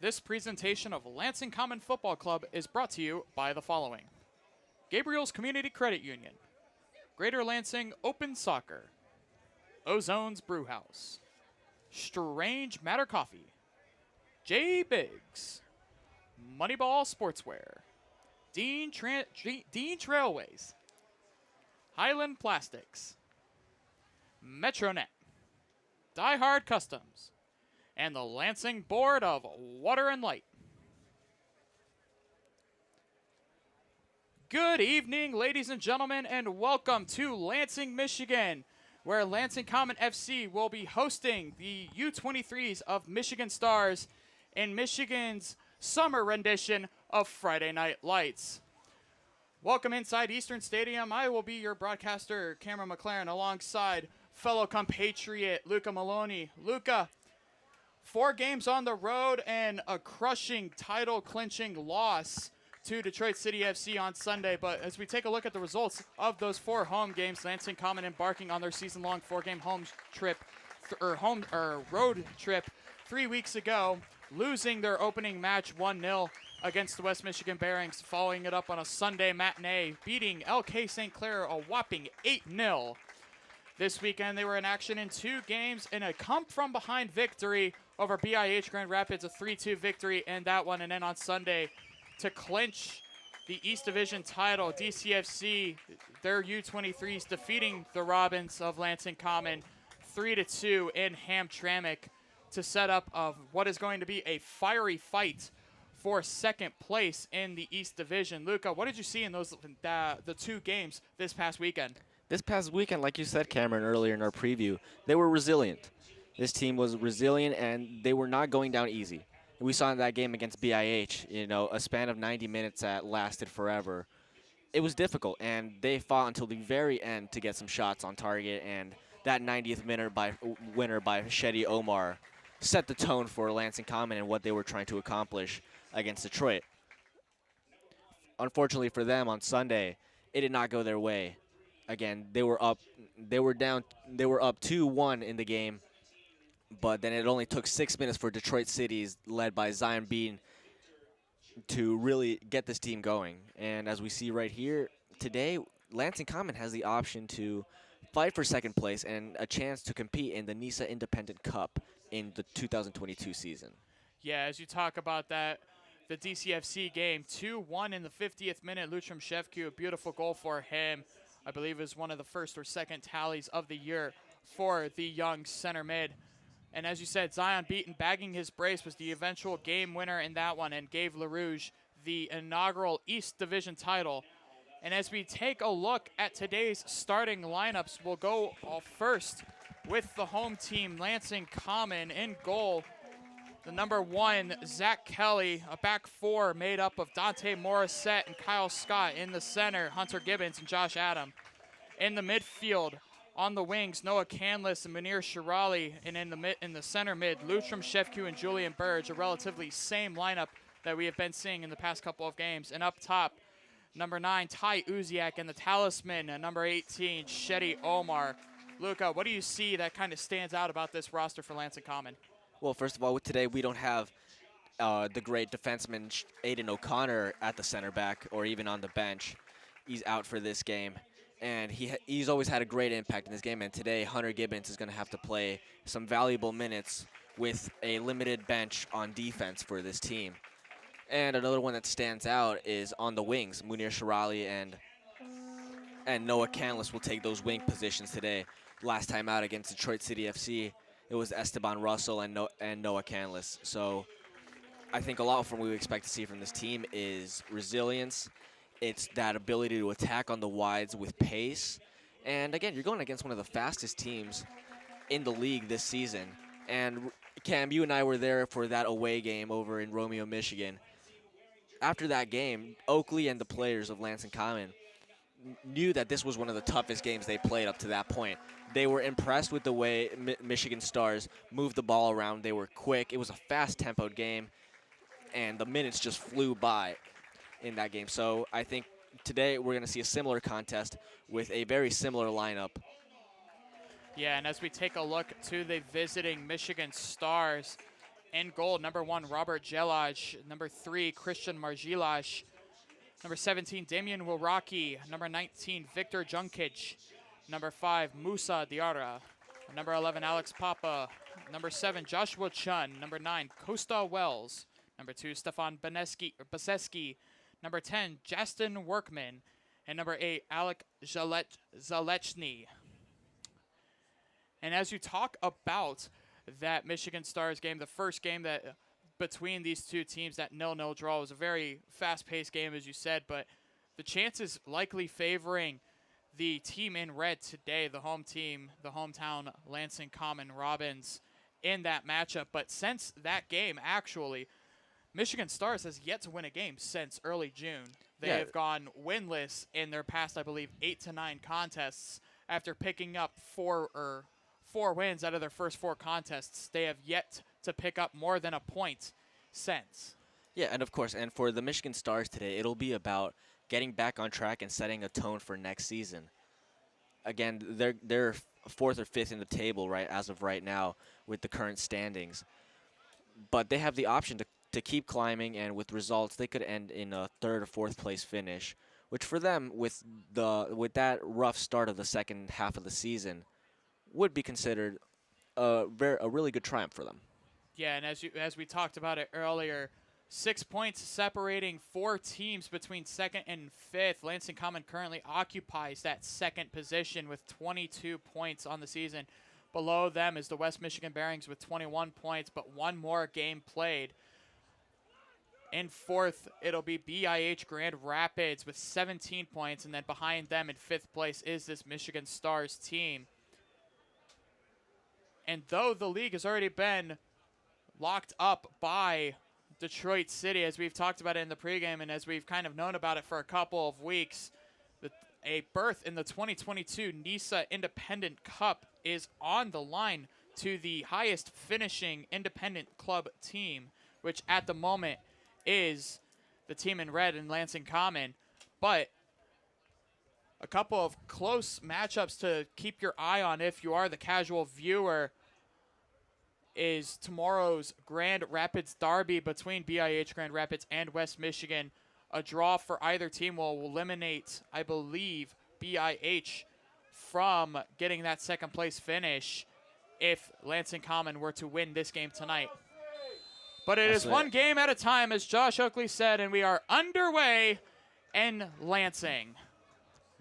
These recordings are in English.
This presentation of Lansing Common Football Club is brought to you by the following: Gabriel's Community Credit Union, Greater Lansing Open Soccer, Ozone's Brewhouse, Strange Matter Coffee, J. Biggs, Moneyball Sportswear, Dean Trailways, Highland Plastics, Metronet, Die Hard Customs, and the Lansing Board of Water and Light. Good evening, ladies and gentlemen, and welcome to Lansing, Michigan, where Lansing Common FC will be hosting the U23s of Michigan Stars in Michigan's summer rendition of Friday Night Lights. Welcome inside Eastern Stadium. I will be your broadcaster, Cameron McLaren, alongside fellow compatriot Luca Maloney. Luca, 4 games on the road and a crushing title-clinching loss to Detroit City FC on Sunday. But as we take a look at the results of those 4 home games, Lansing Common embarking on their season-long 4-game home trip road trip 3 weeks ago, losing their opening match 1-0 against the West Michigan Bearings, following it up on a Sunday matinee, beating LK St. Clair a whopping 8-0. This weekend, they were in action in 2 games in a come-from-behind victory over BIH Grand Rapids, a 3-2 victory in that one. And then on Sunday, to clinch the East Division title, DCFC, their U23s defeating the Robins of Lansing Common 3-2 in Hamtramck to set up what is going to be a fiery fight for second place in the East Division. Luca, what did you see in those the 2 games this past weekend? This past weekend, like you said, Cameron, earlier in our preview, they were resilient. This team was resilient, and they were not going down easy. We saw in that game against BIH, a span of 90 minutes that lasted forever. It was difficult, and they fought until the very end to get some shots on target, and that 90th winner by Shetty Omar set the tone for Lansing Common and what they were trying to accomplish against Detroit. Unfortunately for them, on Sunday, it did not go their way. Again, they were up 2-1 in the game, but then it only took 6 minutes for Detroit Cities, led by Zion Bean, to really get this team going. And as we see right here, today, Lansing Common has the option to fight for second place and a chance to compete in the NISA Independent Cup in the 2022 season. Yeah, as you talk about that, the DCFC game, 2-1 in the 50th minute. Lutram Shevku, a beautiful goal for him. I believe it was one of the first or second tallies of the year for the young center mid. And as you said, Zion Beaton bagging his brace was the eventual game winner in that one and gave LaRouge the inaugural East Division title. And as we take a look at today's starting lineups, we'll go first with the home team, Lansing Common. In goal, the number 1, Zach Kelly, a back 4 made up of Dante Morissette and Kyle Scott. In the center, Hunter Gibbons and Josh Adam. In the midfield, on the wings, Noah Canlis and Munir Shirali. And in the center mid, Lutram Shevku and Julian Burge, a relatively same lineup that we have been seeing in the past couple of games. And up top, number 9, Ty Uziak, and the talisman, number 18, Shetty Omar. Luca, what do you see that kind of stands out about this roster for Lansing Common? Well, first of all, today we don't have the great defenseman Aiden O'Connor at the center back or even on the bench. He's out for this game, and he's always had a great impact in this game. And today, Hunter Gibbons is going to have to play some valuable minutes with a limited bench on defense for this team. And another one that stands out is on the wings. Munir Shirali and Noah Canlis will take those wing positions today. Last time out against Detroit City FC, it was Esteban Russell and Noah Canlis. So I think a lot from what we expect to see from this team is resilience. It's that ability to attack on the wides with pace. And again, you're going against one of the fastest teams in the league this season. And Cam, you and I were there for that away game over in Romeo, Michigan. After that game, Oakley and the players of Lansing Common knew that this was one of the toughest games they played up to that point. They were impressed with the way Michigan Stars moved the ball around. They were quick. It was a fast-tempoed game, and the minutes just flew by in that game. So I think today we're going to see a similar contest with a very similar lineup. Yeah, and as we take a look to the visiting Michigan Stars, In goal, number 1, Robert Jelaj. Number 3, Christian Margilash. Number 17, Damian Wiraki. Number 19, Victor Junkic. Number 5, Musa Diarra. Number 11, Alex Papa. Number 7, Joshua Chun. Number 9, Costa Wells. Number 2, Stefan Baseski. Number 10, Justin Workman. And number 8, Alek Zalechny. And as you talk about that Michigan Stars game, the first game that between these two teams, that 0-0 draw, was a very fast-paced game, as you said, but the chances likely favoring the team in red today, the home team, the hometown Lansing Common Robins, in that matchup. But since that game, actually, Michigan Stars has yet to win a game since early June. They have gone winless in their past, I believe, 8 to 9 contests after picking up four wins out of their first 4 contests. They have yet to pick up more than a point since. Yeah, and of course, and for the Michigan Stars today, it'll be about getting back on track and setting a tone for next season. Again, they're 4th or 5th in the table as of right now with the current standings. But they have the option to keep climbing, and with results, they could end in a 3rd or 4th place finish, which for them, with that rough start of the second half of the season, would be considered a really good triumph for them. Yeah, and as we talked about it earlier, 6 points separating 4 teams between 2nd and 5th. Lansing Common currently occupies that 2nd position with 22 points on the season. Below them is the West Michigan Bearings with 21 points, but 1 more game played. In 4th, it'll be BIH Grand Rapids with 17 points, and then behind them in 5th place is this Michigan Stars team. And though the league has already been locked up by Detroit City, as we've talked about it in the pregame and as we've kind of known about it for a couple of weeks, a berth in the 2022 NISA Independent Cup is on the line to the highest finishing independent club team, which at the moment is the team in red in Lansing Common. But a couple of close matchups to keep your eye on if you are the casual viewer is tomorrow's Grand Rapids derby between BIH Grand Rapids and West Michigan. A draw for either team will eliminate, I believe, BIH from getting that 2nd place finish if Lansing Common were to win this game tonight. But it is one game at a time, as Josh Oakley said, and we are underway in Lansing.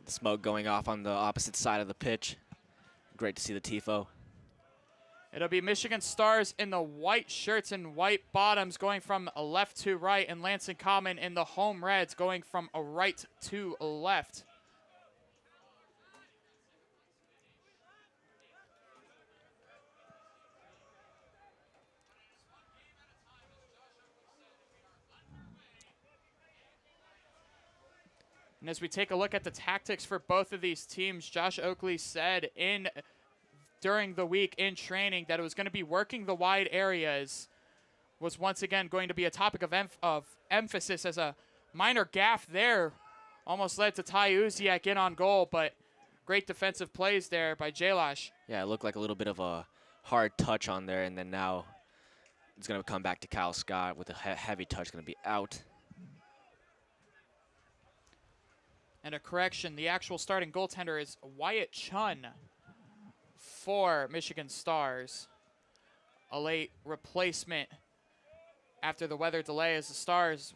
The smoke going off on the opposite side of the pitch. Great to see the TIFO. It'll be Michigan Stars in the white shirts and white bottoms going from left to right, and Lansing Common in the home reds going from a right to left. And as we take a look at the tactics for both of these teams, Josh Oakley said during the week in training that it was going to be working the wide areas, was once again going to be a topic of emphasis, as a minor gaffe there almost led to Ty Uziak in on goal, but great defensive plays there by Jalash. Yeah, it looked like a little bit of a hard touch on there, and then now it's going to come back to Kyle Scott with a heavy touch, going to be out. And a correction, the actual starting goaltender is Wyatt Chun for Michigan Stars. A late replacement after the weather delay as the Stars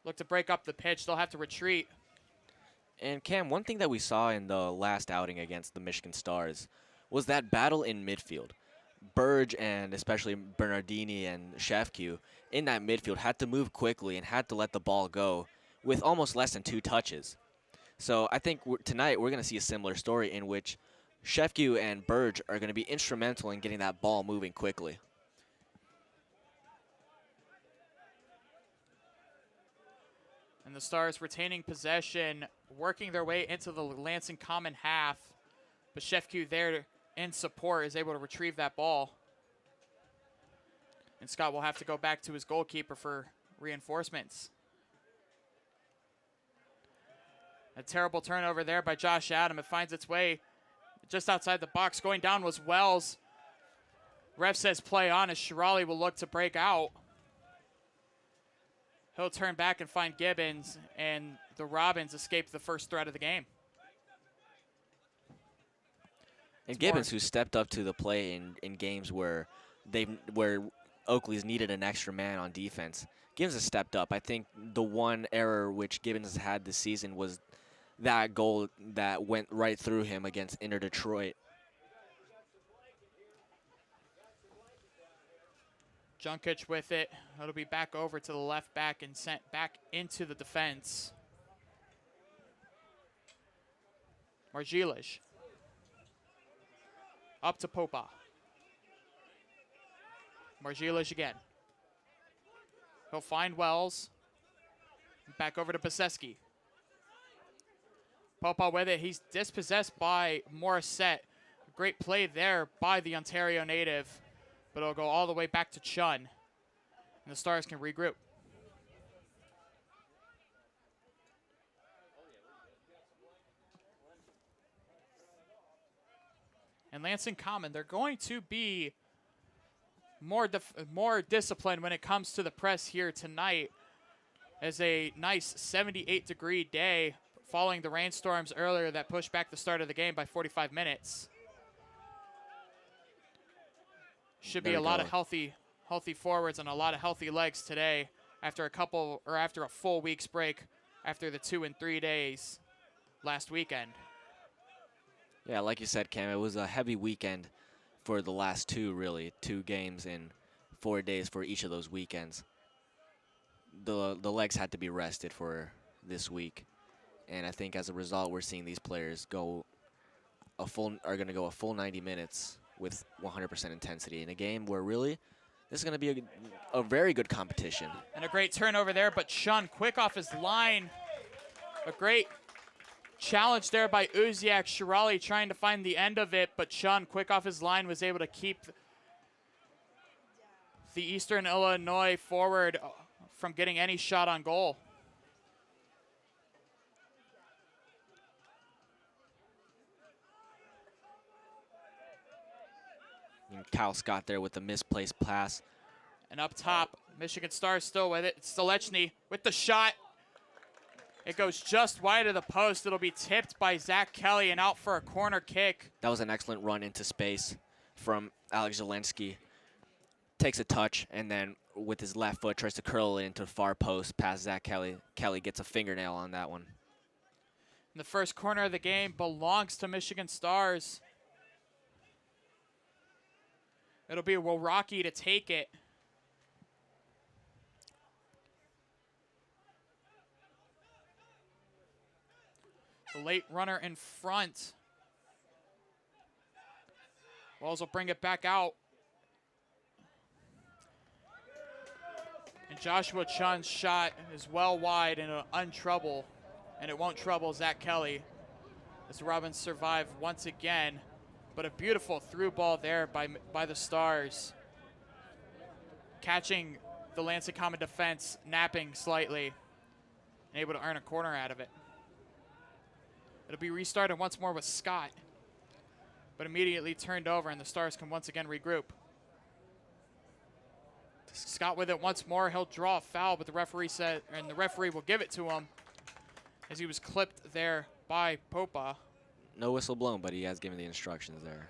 look to break up the pitch. They'll have to retreat. And Cam, one thing that we saw in the last outing against the Michigan Stars was that battle in midfield. Burge and especially Bernardini and Shefku in that midfield had to move quickly and had to let the ball go with almost less than 2 touches. So I think tonight we're going to see a similar story in which Shefku and Burge are going to be instrumental in getting that ball moving quickly. And the Stars retaining possession, working their way into the Lansing Common half. But Shefku there in support is able to retrieve that ball. And Scott will have to go back to his goalkeeper for reinforcements. A terrible turnover there by Josh Adam. It finds its way just outside the box. Going down was Wells. Ref says play on as Shirali will look to break out. He'll turn back and find Gibbons, and the Robins escape the first threat of the game. And Gibbons, who stepped up to the play in games where Oakley's needed an extra man on defense. Gibbons has stepped up. I think the one error which Gibbons has had this season was that goal that went right through him against Inter Detroit. Junkic with it. It'll be back over to the left back and sent back into the defense. Margilish. Up to Popa. Margilish again. He'll find Wells. Back over to Baseski. Popa with it. He's dispossessed by Morissette. Great play there by the Ontario native. But it'll go all the way back to Chun. And the Stars can regroup. And Lansing Common, they're going to be more disciplined when it comes to the press here tonight. As a nice 78-degree day following the rainstorms earlier that pushed back the start of the game by 45 minutes. Should be a lot of healthy forwards and a lot of healthy legs today after a full week's break after the 2 and 3 days last weekend. Yeah, like you said, Cam, it was a heavy weekend for the last two games in 4 days for each of those weekends. The legs had to be rested for this week, and I think as a result, we're seeing these players are going to go a full 90 minutes with 100% intensity in a game where really this is going to be a very good competition. And a great turnover there, but Chun quick off his line. A great challenge there by Uziak. Shirali trying to find the end of it, but Chun quick off his line was able to keep the Eastern Illinois forward from getting any shot on goal. And Kyle Scott there with the misplaced pass. And up top, Michigan Stars still with it. Stelechny with the shot. It goes just wide of the post. It'll be tipped by Zach Kelly and out for a corner kick. That was an excellent run into space from Alex Zelensky. Takes a touch and then with his left foot tries to curl it into the far post past Zach Kelly. Kelly gets a fingernail on that one. And the first corner of the game belongs to Michigan Stars. It'll be Rocky to take it. The late runner in front. Wells will bring it back out. And Joshua Chun's shot is well wide and it'll untrouble. And it won't trouble Zach Kelly as the Robins survive once again. But a beautiful through ball there by the Stars. Catching the Lansing Common defense, napping slightly, and able to earn a corner out of it. It'll be restarted once more with Scott, but immediately turned over, and the Stars can once again regroup. Scott with it once more. He'll draw a foul, but the referee said, and the referee will give it to him as he was clipped there by Popa. No whistle blown, but he has given the instructions there.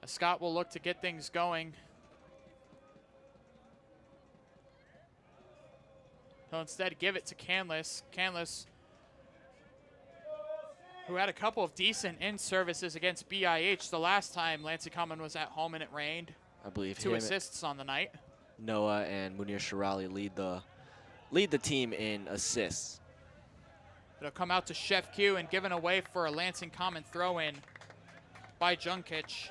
Scott will look to get things going. He'll instead give it to Canlis. Canlis, who had a couple of decent in-services against BIH the last time Lansing Common was at home and it rained. I believe 2 assists on the night. Noah and Munir Shirali lead the team in assists. It'll come out to Chef Q and given away for a Lansing Common throw-in by Junkic.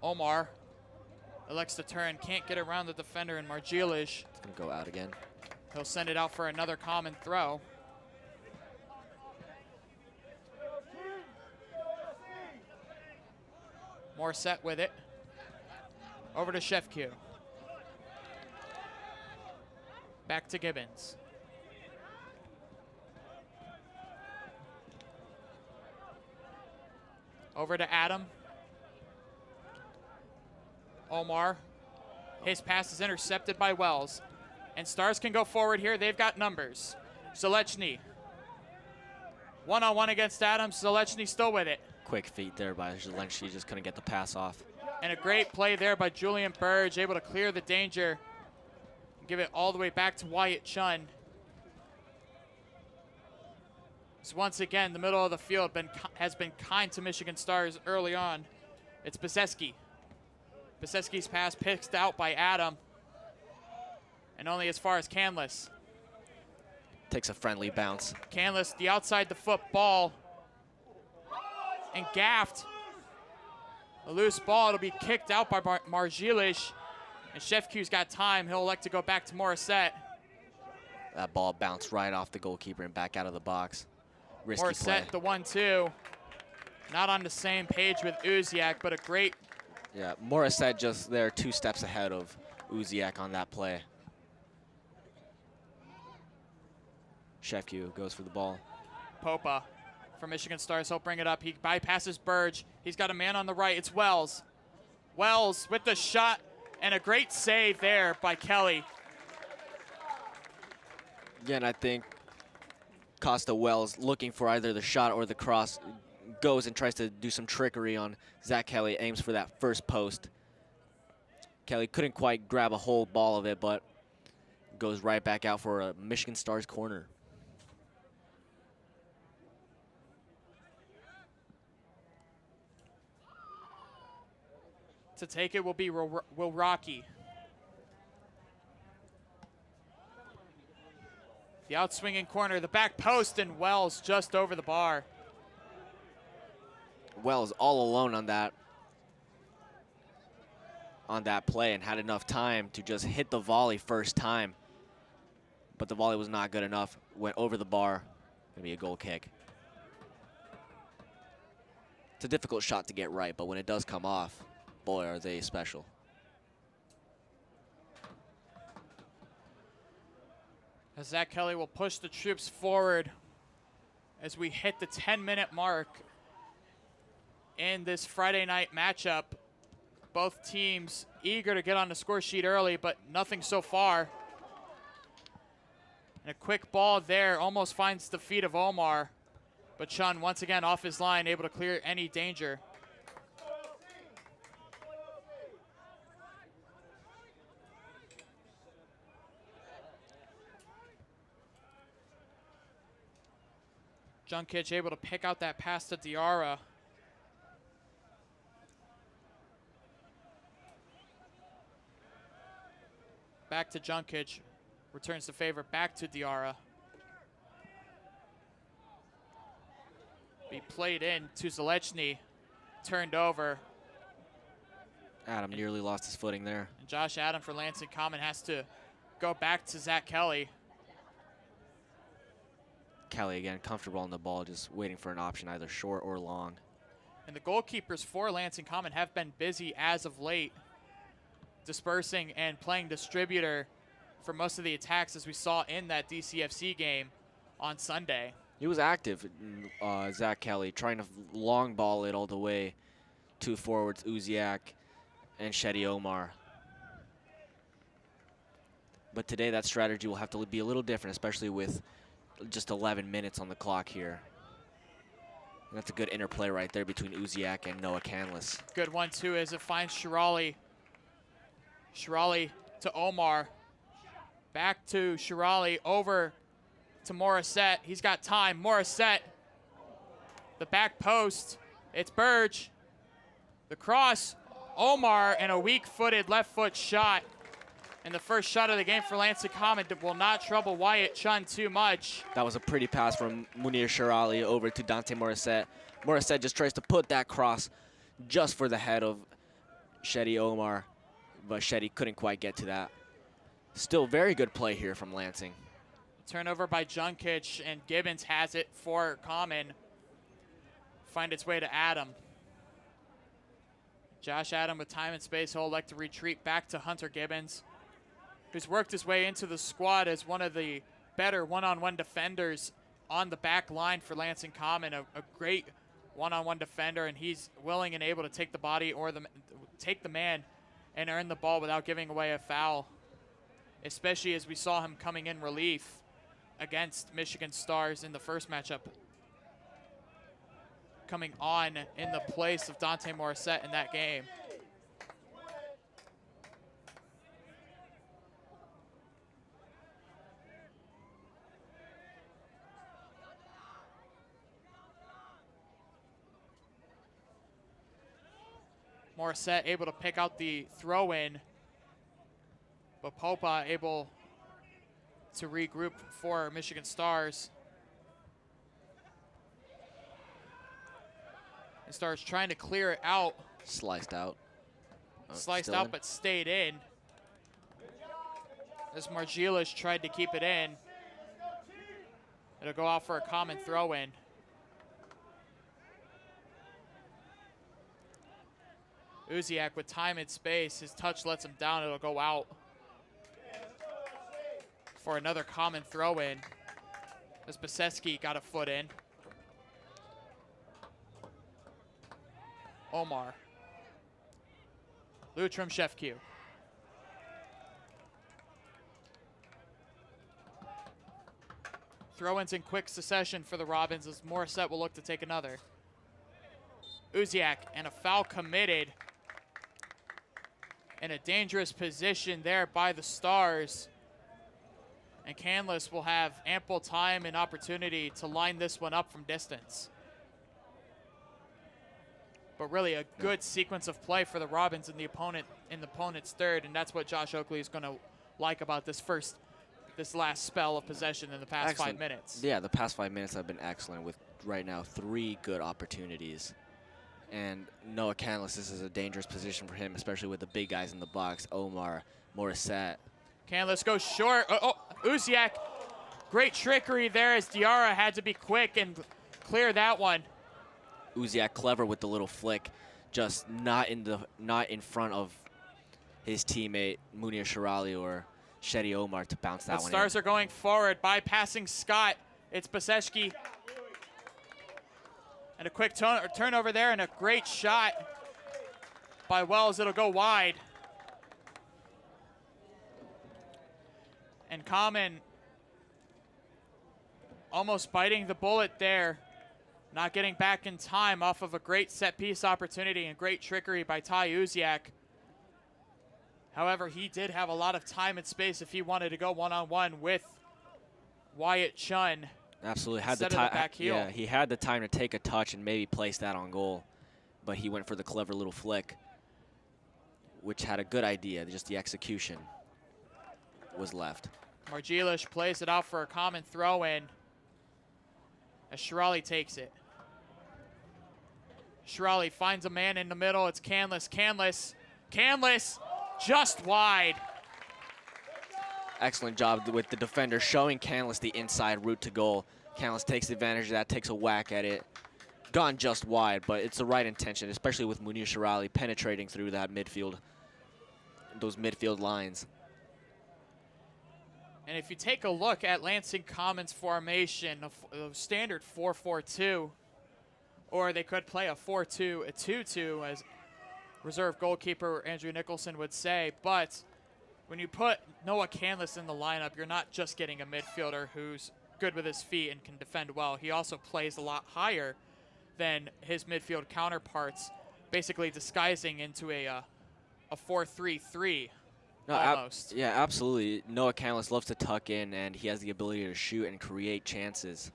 Omar elects to turn, can't get around the defender, and Margilish. It's going to go out again. He'll send it out for another common throw. More set with it. Over to Shefku. Back to Gibbons. Over to Adam. Omar. His pass is intercepted by Wells. And Stars can go forward here. They've got numbers. Zalechny. One-on-one against Adam. Zalechny still with it. Quick feet there by Zalechny, just couldn't get the pass off. And a great play there by Julian Burge, able to clear the danger. Give it all the way back to Wyatt Chun. So once again, the middle of the field has been kind to Michigan Stars early on. It's Beseski. Beseski's pass picked out by Adam. And only as far as Canlis. Takes a friendly bounce. Canlis, the outside the foot ball. And gaffed. A loose ball, it'll be kicked out by Margilish. And Shefku's got time, he'll elect to go back to Morissette. That ball bounced right off the goalkeeper and back out of the box. Risky Morissette, play. the 1-2. Not on the same page with Uziak, but a great. Yeah, Morissette just there 2 steps ahead of Uziak on that play. Shefku goes for the ball. Popa for Michigan Stars, he'll bring it up. He bypasses Burge. He's got a man on the right, it's Wells. Wells with the shot, and a great save there by Kelly. Again, I think Costa Wells, looking for either the shot or the cross, goes and tries to do some trickery on Zach Kelly, aims for that first post. Kelly couldn't quite grab a whole ball of it, but goes right back out for a Michigan Stars corner. To take it will be Will Rocky. The outswinging corner, the back post, and Wells just over the bar. Wells all alone on that play and had enough time to just hit the volley first time. But the volley was not good enough. Went over the bar. Gonna be a goal kick. It's a difficult shot to get right, but when it does come off, boy, are they special. As Zach Kelly will push the troops forward as we hit the 10-minute mark in this Friday night matchup. Both teams eager to get on the score sheet early, but nothing so far. And a quick ball there almost finds the feet of Omar, but Chun once again off his line, able to clear any danger. Junkic able to pick out that pass to Diarra. Back to Junkic. Returns the favor back to Diarra. Be played in to Zalechny. Turned over. Adam nearly lost his footing there. And Josh Adam for Lansing Common has to go back to Zach Kelly. Kelly again comfortable on the ball, just waiting for an option either short or long. And the goalkeepers for Lansing Common have been busy as of late, dispersing and playing distributor for most of the attacks, as we saw in that DCFC game on Sunday. He was active, Zach Kelly, trying to long ball it all the way to forwards Uziak and Shetty Omar. But today that strategy will have to be a little different, especially with just 11 minutes on the clock here. And that's a good interplay right there between Uziak and Noah Canlis. Good one, too, as it finds Shirali. Shirali to Omar. Back to Shirali, over to Morissette. He's got time. Morissette. The back post. It's Burge. The cross. Omar, and a weak-footed left foot shot. And the first shot of the game for Lansing Common will not trouble Wyatt Chun too much. That was a pretty pass from Munir Shirali over to Dante Morissette. Morissette just tries to put that cross just for the head of Shetty Omar, but Shetty couldn't quite get to that. Still very good play here from Lansing. Turnover by Junkic, and Gibbons has it for Common. Find its way to Adam. Josh Adam with time and space. He'll elect to retreat back to Hunter Gibbons, who's worked his way into the squad as one of the better one-on-one defenders on the back line for Lansing Common. A great one-on-one defender, and he's willing and able to take the body or take the man and earn the ball without giving away a foul, especially as we saw him coming in relief against Michigan Stars in the first matchup, coming on in the place of Dante Morissette in that game. Morissette able to pick out the throw-in, but Popa able to regroup for Michigan Stars. And Stars trying to clear it out. Sliced out. Sliced out, but stayed in. As Margilis tried to keep it in. It'll go out for a common throw-in. Uziak with time and space. His touch lets him down. It'll go out for another common throw-in as Baseski got a foot in. Omar. Lutram Shefq. Throw-ins in quick succession for the Robins as Morissette will look to take another. Uziak, and a foul committed. In a dangerous position there by the Stars. And Canlis will have ample time and opportunity to line this one up from distance. But really a good sequence of play for the Robins in the opponent's third, and that's what Josh Oakley is going to like about this last spell of possession in the past 5 minutes. Yeah, the past 5 minutes have been excellent with right now 3 good opportunities. And Noah Canlis, this is a dangerous position for him, especially with the big guys in the box, Omar, Morissette. Canlis goes short. Uziak, great trickery there as Diarra had to be quick and clear that one. Uziak clever with the little flick, just not in front of his teammate Munir Shirali or Shetty Omar to bounce that one in. Stars are going forward, bypassing Scott. It's Baseski. And a quick turnover there and a great shot by Wells. It'll go wide. And Common almost biting the bullet there. Not getting back in time off of a great set piece opportunity and great trickery by Ty Uziak. However, he did have a lot of time and space if he wanted to go one-on-one with Wyatt Chun. Absolutely had the time. Yeah, he had the time to take a touch and maybe place that on goal, but he went for the clever little flick, which had a good idea. Just the execution was left. Margilis plays it out for a common throw-in as Shirali takes it. Shirali finds a man in the middle. It's Canlis. Canlis just wide. Excellent job with the defender showing Canlis the inside route to goal. Canlis takes advantage of that, takes a whack at it. Gone just wide, but it's the right intention, especially with Munir Shirali penetrating through that midfield, those midfield lines. And if you take a look at Lansing Commons formation, a standard 4-4-2, or they could play a 4-2, a 2-2, as reserve goalkeeper Andrew Nicholson would say. But when you put Noah Canlis in the lineup, you're not just getting a midfielder who's good with his feet and can defend well. He also plays a lot higher than his midfield counterparts, basically disguising into a 4-3-3. No, yeah, absolutely. Noah Canlis loves to tuck in, and he has the ability to shoot and create chances.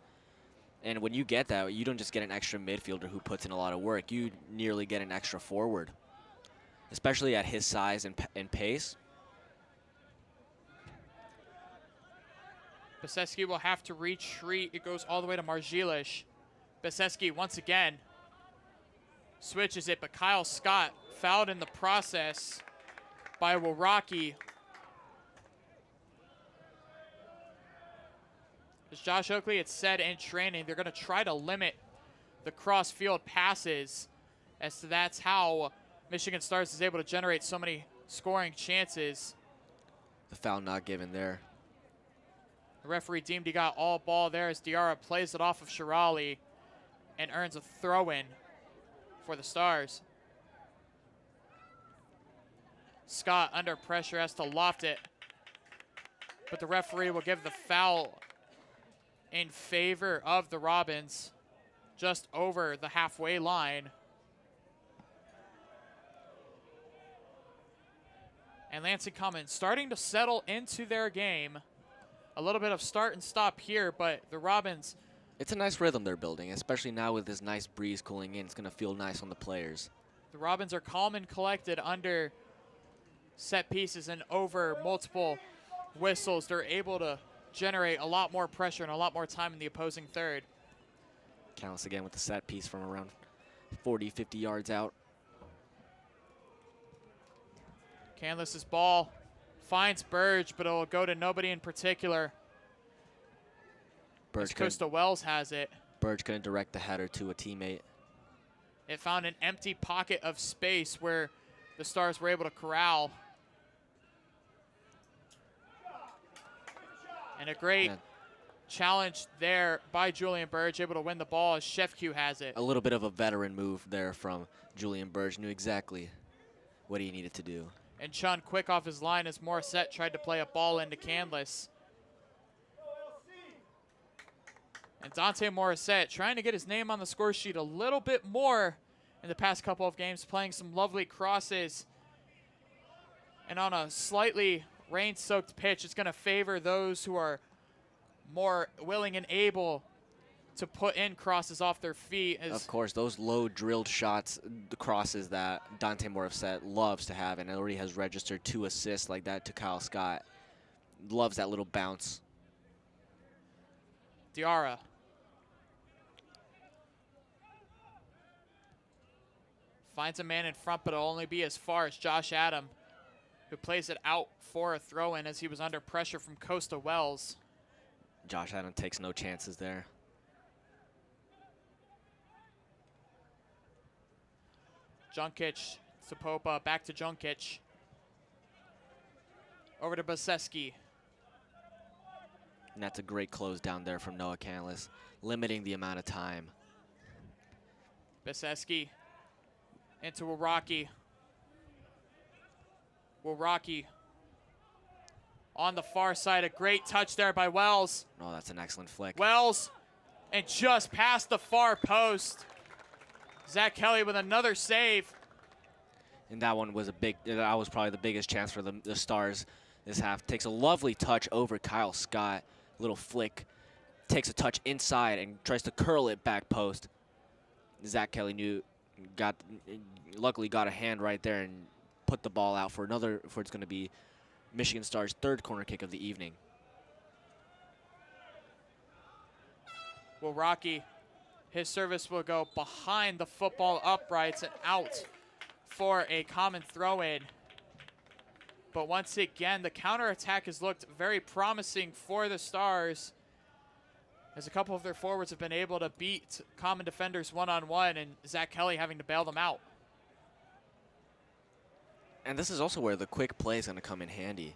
And when you get that, you don't just get an extra midfielder who puts in a lot of work. You nearly get an extra forward, especially at his size and pace. Baseski will have to retreat. It goes all the way to Margilis. Baseski once again switches it, but Kyle Scott fouled in the process by Waraki. As Josh Oakley had said in training, they're going to try to limit the cross-field passes, as that's how Michigan Stars is able to generate so many scoring chances. The foul not given there. The referee deemed he got all ball there as Diarra plays it off of Shirali and earns a throw-in for the Stars. Scott under pressure has to loft it, but the referee will give the foul in favor of the Robins just over the halfway line. And Lansing Common starting to settle into their game. A little bit of start and stop here, but the Robins. It's a nice rhythm they're building, especially now with this nice breeze cooling in. It's going to feel nice on the players. The Robins are calm and collected under set pieces and over multiple whistles. They're able to generate a lot more pressure and a lot more time in the opposing third. Counts again with the set piece from around 40, 50 yards out. Canless's ball finds Burge, but it'll go to nobody in particular. Costa Wells has it. Burge couldn't direct the header to a teammate. It found an empty pocket of space where the Stars were able to corral. And a great challenge there by Julian Burge, able to win the ball as Shefq has it. A little bit of a veteran move there from Julian Burge. Knew exactly what he needed to do. And Chun quick off his line as Morissette tried to play a ball into Canless. And Dante Morissette trying to get his name on the score sheet a little bit more in the past couple of games, playing some lovely crosses. And on a slightly rain-soaked pitch, it's going to favor those who are more willing and able to put in crosses off their feet. Of course, those low drilled shots, the crosses that Dante Morissette loves to have, and already has registered 2 assists like that to Kyle Scott. Loves that little bounce. Diarra. Finds a man in front, but it'll only be as far as Josh Adam, who plays it out for a throw-in as he was under pressure from Costa Wells. Josh Adam takes no chances there. Junkic to Popa, back to Junkic. Over to Baseski. And that's a great close down there from Noah Canless, limiting the amount of time. Baseski into Wawrocki. Wawrocki on the far side. A great touch there by Wells. Oh, that's an excellent flick. Wells, and just past the far post. Zach Kelly with another save. And that one was that was probably the biggest chance for the Stars this half. Takes a lovely touch over Kyle Scott. Little flick. Takes a touch inside and tries to curl it back post. Zach Kelly luckily got a hand right there and put the ball out for it's going to be Michigan Stars' 3rd corner kick of the evening. Wawrocki, his service will go behind the football uprights and out for a common throw-in. But once again, the counterattack has looked very promising for the Stars, as a couple of their forwards have been able to beat common defenders one-on-one, and Zach Kelly having to bail them out. And this is also where the quick play is going to come in handy.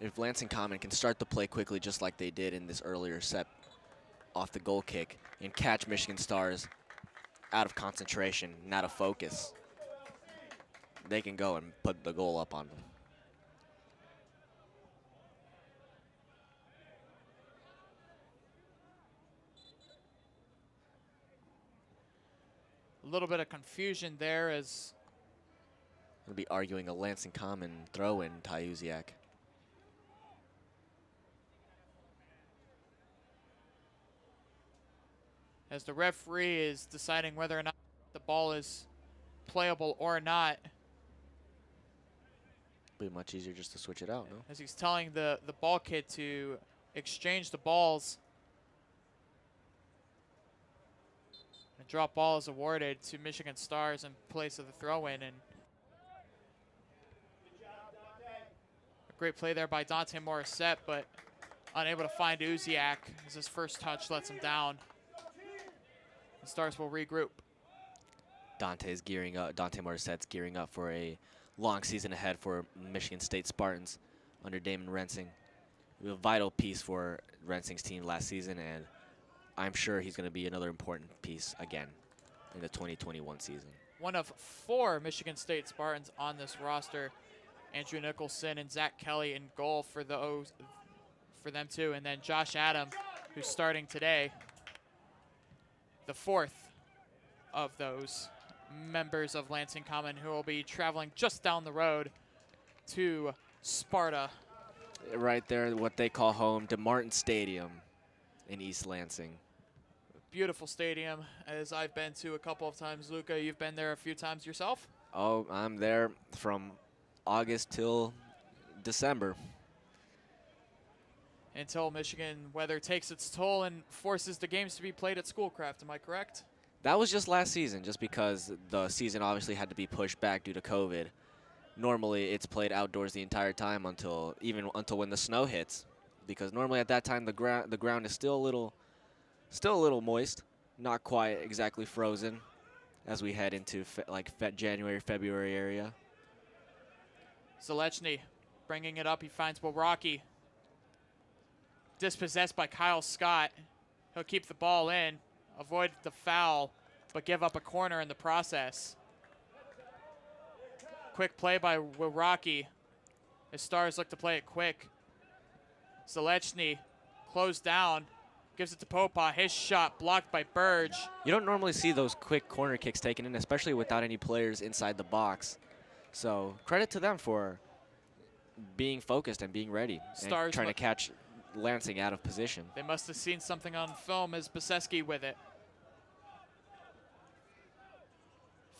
If Lansing Common can start the play quickly just like they did in this earlier set off the goal kick and catch Michigan Stars out of concentration and out of focus, they can go and put the goal up on them. A little bit of confusion there as We'll be arguing a Lansing Common throw-in, Ty Uziak. as the referee is deciding whether or not the ball is playable or not. Be much easier just to switch it out, no? As he's telling the ball kid to exchange the balls. A drop ball is awarded to Michigan Stars in place of the throw-in, and a great play there by Dante Morissette, but unable to find Uziak as his first touch lets him down. The Stars will regroup. Dante's gearing up. Dante Morissette's gearing up for a long season ahead for Michigan State Spartans under Damon Rensing. A vital piece for Rensing's team last season, and I'm sure he's going to be another important piece again in the 2021 season. One of 4 Michigan State Spartans on this roster. Andrew Nicholson and Zach Kelly in goal for them too, and then Josh Adam, who's starting today, the 4th of those members of Lansing Common, who will be traveling just down the road to Sparta. Right there, what they call home, DeMartin Stadium in East Lansing. Beautiful stadium, as I've been to a couple of times. Luca, you've been there a few times yourself? Oh, I'm there from August till December. Until Michigan weather takes its toll and forces the games to be played at Schoolcraft, am I correct? That was just last season, just because the season obviously had to be pushed back due to COVID. Normally, it's played outdoors the entire time until when the snow hits, because normally at that time the ground is still a little moist, not quite exactly frozen, as we head into January, February area. Zalechny bringing it up. He finds Wilrocky. Dispossessed by Kyle Scott. He'll keep the ball in, avoid the foul, but give up a corner in the process. Quick play by Wilrocky. The Stars look to play it quick. Zalechny closed down, gives it to Popa. His shot blocked by Burge. You don't normally see those quick corner kicks taken in, especially without any players inside the box. So credit to them for being focused and being ready, Stars and trying to catch Lansing out of position. They must have seen something on film as Baseski with it.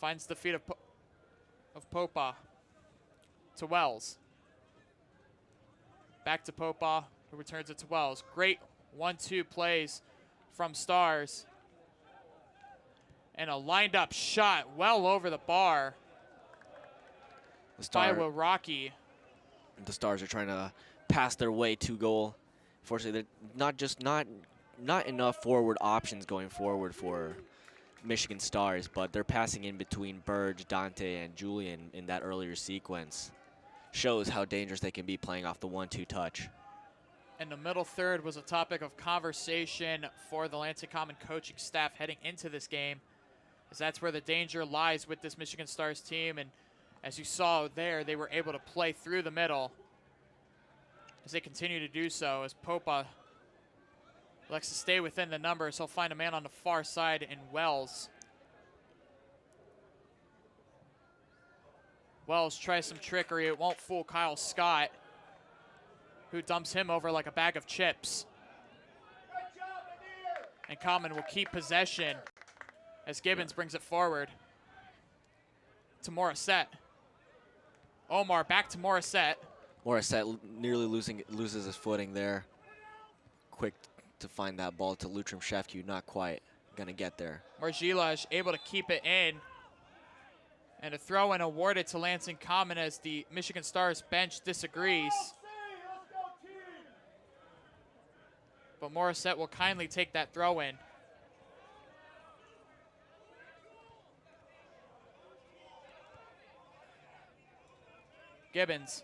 Finds the feet of Popa to Wells. Back to Popa, who returns it to Wells. Great 1-2 plays from Stars. And a lined up shot well over the bar by Wilrocky. The Stars are trying to pass their way to goal. Fortunately, they're not enough forward options going forward for Michigan Stars, but they're passing in between Burge, Dante, and Julian in that earlier sequence. Shows how dangerous they can be playing off the 1-2 touch. And the middle third was a topic of conversation for the Lansing Common coaching staff heading into this game, as that's where the danger lies with this Michigan Stars team. And as you saw there, they were able to play through the middle as they continue to do so, as Popa likes to stay within the numbers. He'll find a man on the far side in Wells. Wells tries some trickery. It won't fool Kyle Scott, who dumps him over like a bag of chips. And Common will keep possession as Gibbons brings it forward to Morissette. Omar back to Morissette. Morissette nearly loses his footing there. Quick to find that ball to Lutram Shefku, not quite gonna get there. Margilaj able to keep it in. And a throw-in awarded to Lansing Common as the Michigan Stars bench disagrees. But Morissette will kindly take that throw-in. Gibbons.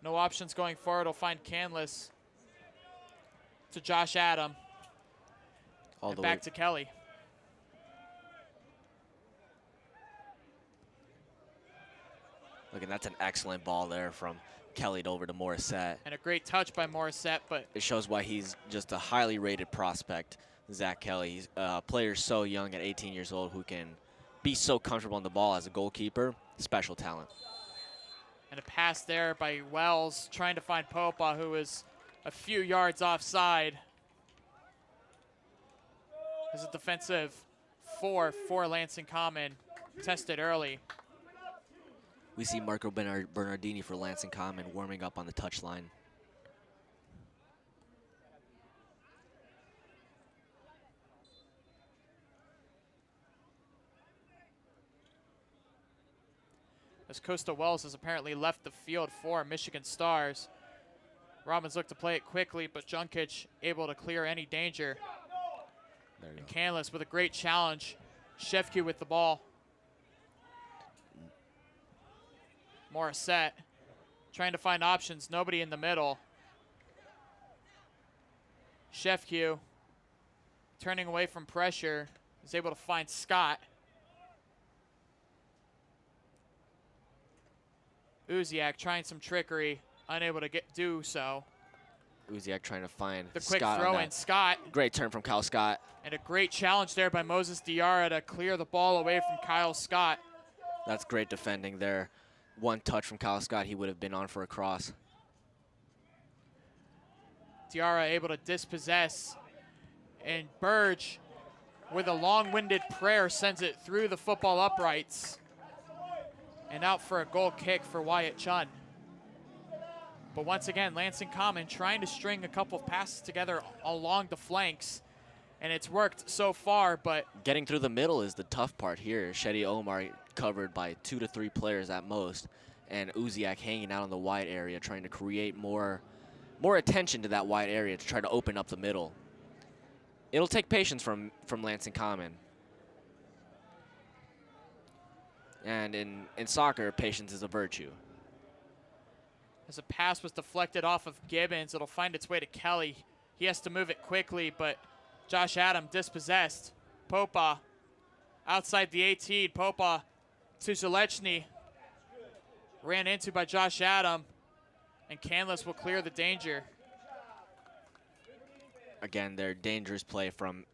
No options going forward. He'll find Canlis to Josh Adam. All and the back way to Kelly. Look, and that's an excellent ball there from Kelly over to Morissette. And a great touch by Morissette, but It shows why he's just a highly rated prospect, Zach Kelly. He's a player so young at 18 years old who can be so comfortable on the ball as a goalkeeper. Special talent. and a pass there by Wells trying to find Popa, who is a few yards offside. This is a defensive 4 for Lansing Common, tested early. We see Marco Bernardini for Lansing Common warming up on the touchline. As Costa Wells has apparently left the field for Michigan Stars. Robbins looked to play it quickly, but Junkic able to clear any danger. There you And go. Canlis with a great challenge. Shefke with the ball. Morissette trying to find options. Nobody in the middle. Shefke turning away from pressure is able to find Scott. Uziak trying some trickery, unable to do so. Uziak trying to find The quick Scott throw on in. that. Scott. Great turn from Kyle Scott. And a great challenge there by Moses Diarra to clear the ball away from Kyle Scott. That's great defending there. One touch from Kyle Scott, he would have been on for a cross. Diarra able to dispossess. And Burge, with a long-winded prayer, sends it through the football uprights. And out for a goal kick for Wyatt Chun. But once again, Lansing Common trying to string a couple of passes together along the flanks. And it's worked so far, but Getting through the middle is the tough part here. Shetty Omar covered by 2 to 3 players at most. And Uziak hanging out in the wide area, trying to create more attention to that wide area to try to open up the middle. It'll take patience from Lansing Common. And in soccer, patience is a virtue. as a pass was deflected off of Gibbons, it'll find its way to Kelly. He has to move it quickly, but Josh Adam dispossessed. Popa outside the 18. Popa to Zalechny. Ran into by Josh Adam. And Canlis will clear the danger. Again, they're dangerous play from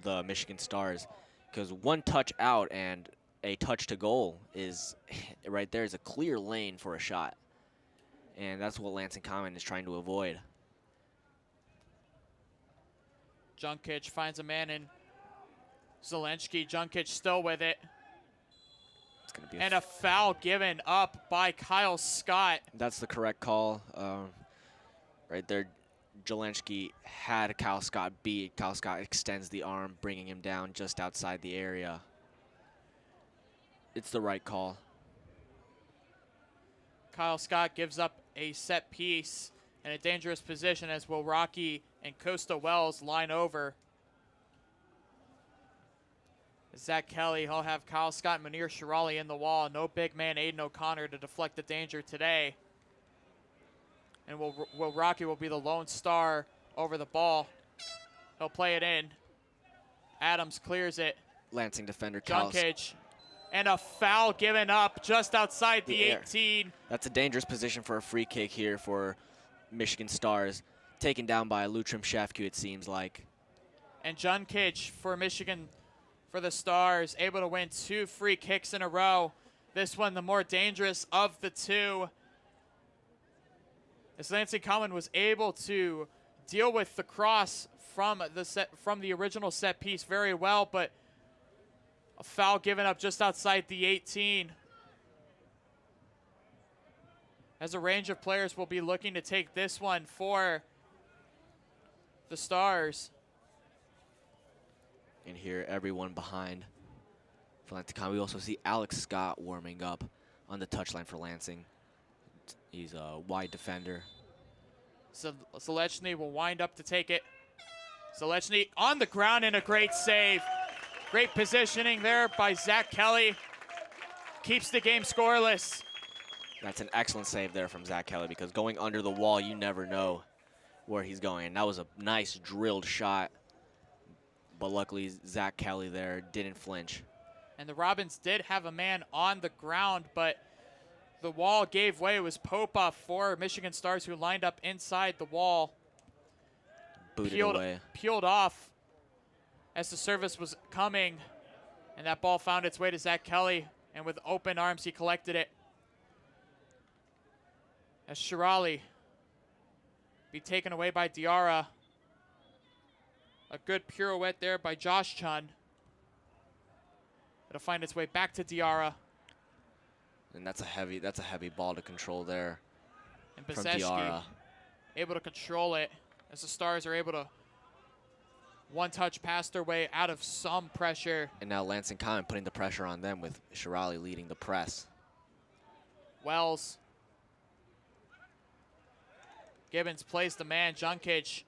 the Michigan Stars, because one touch out and a touch to goal is right there is a clear lane for a shot. And that's what Lansing Common is trying to avoid. Junkic finds a man in Zelensky. Junkic still with it. It's gonna be And a foul given up by Kyle Scott. That's the correct call. Right there, Jelensky had Kyle Scott beat. Kyle Scott extends the arm, bringing him down just outside the area. It's the right call. Kyle Scott gives up a set piece in a dangerous position, as will Rocky and Costa Wells line over. Zach Kelly, he'll have Kyle Scott and Munir Shirali in the wall. No big man Aiden O'Connor to deflect the danger today. And Will Rocky will be the lone star over the ball. He'll play it in. Adams clears it. Lansing defender Kyle. Junkic. And a foul given up just outside the The air. 18. That's a dangerous position for a free kick here for Michigan Stars. Taken down by Lutram Shafku, it seems like. And Junkic for Michigan, for the Stars, able to win 2 free kicks in a row. This one the more dangerous of the 2. As Lansing Common was able to deal with the cross from the original set piece very well, but a foul given up just outside the 18. As a range of players will be looking to take this one for the Stars. And here, everyone behind for Lansing Common. We also see Alex Scott warming up on the touchline for Lansing. He's a wide defender. So Zalechny will wind up to take it. Zalechny on the ground and a great save. Great positioning there by Zach Kelly. Keeps the game scoreless. That's an excellent save there from Zach Kelly, because going under the wall, you never know where he's going. And that was a nice drilled shot. But luckily, Zach Kelly there didn't flinch. And the Robins did have a man on the ground, but the wall gave way. It was Popa for Michigan Stars who lined up inside the wall. Booted away. Peeled off as the service was coming. And that ball found its way to Zach Kelly. And with open arms, he collected it. As Shirali be taken away by Diarra. A good pirouette there by Josh Chun. It'll find its way back to Diarra. And that's a heavy ball to control there And from Bezeshki Diarra. able to control it as the Stars are able to one-touch pass their way out of some pressure. And now Lansing Common putting the pressure on them with Shirali leading the press. Wells. Gibbons plays the man. Junkic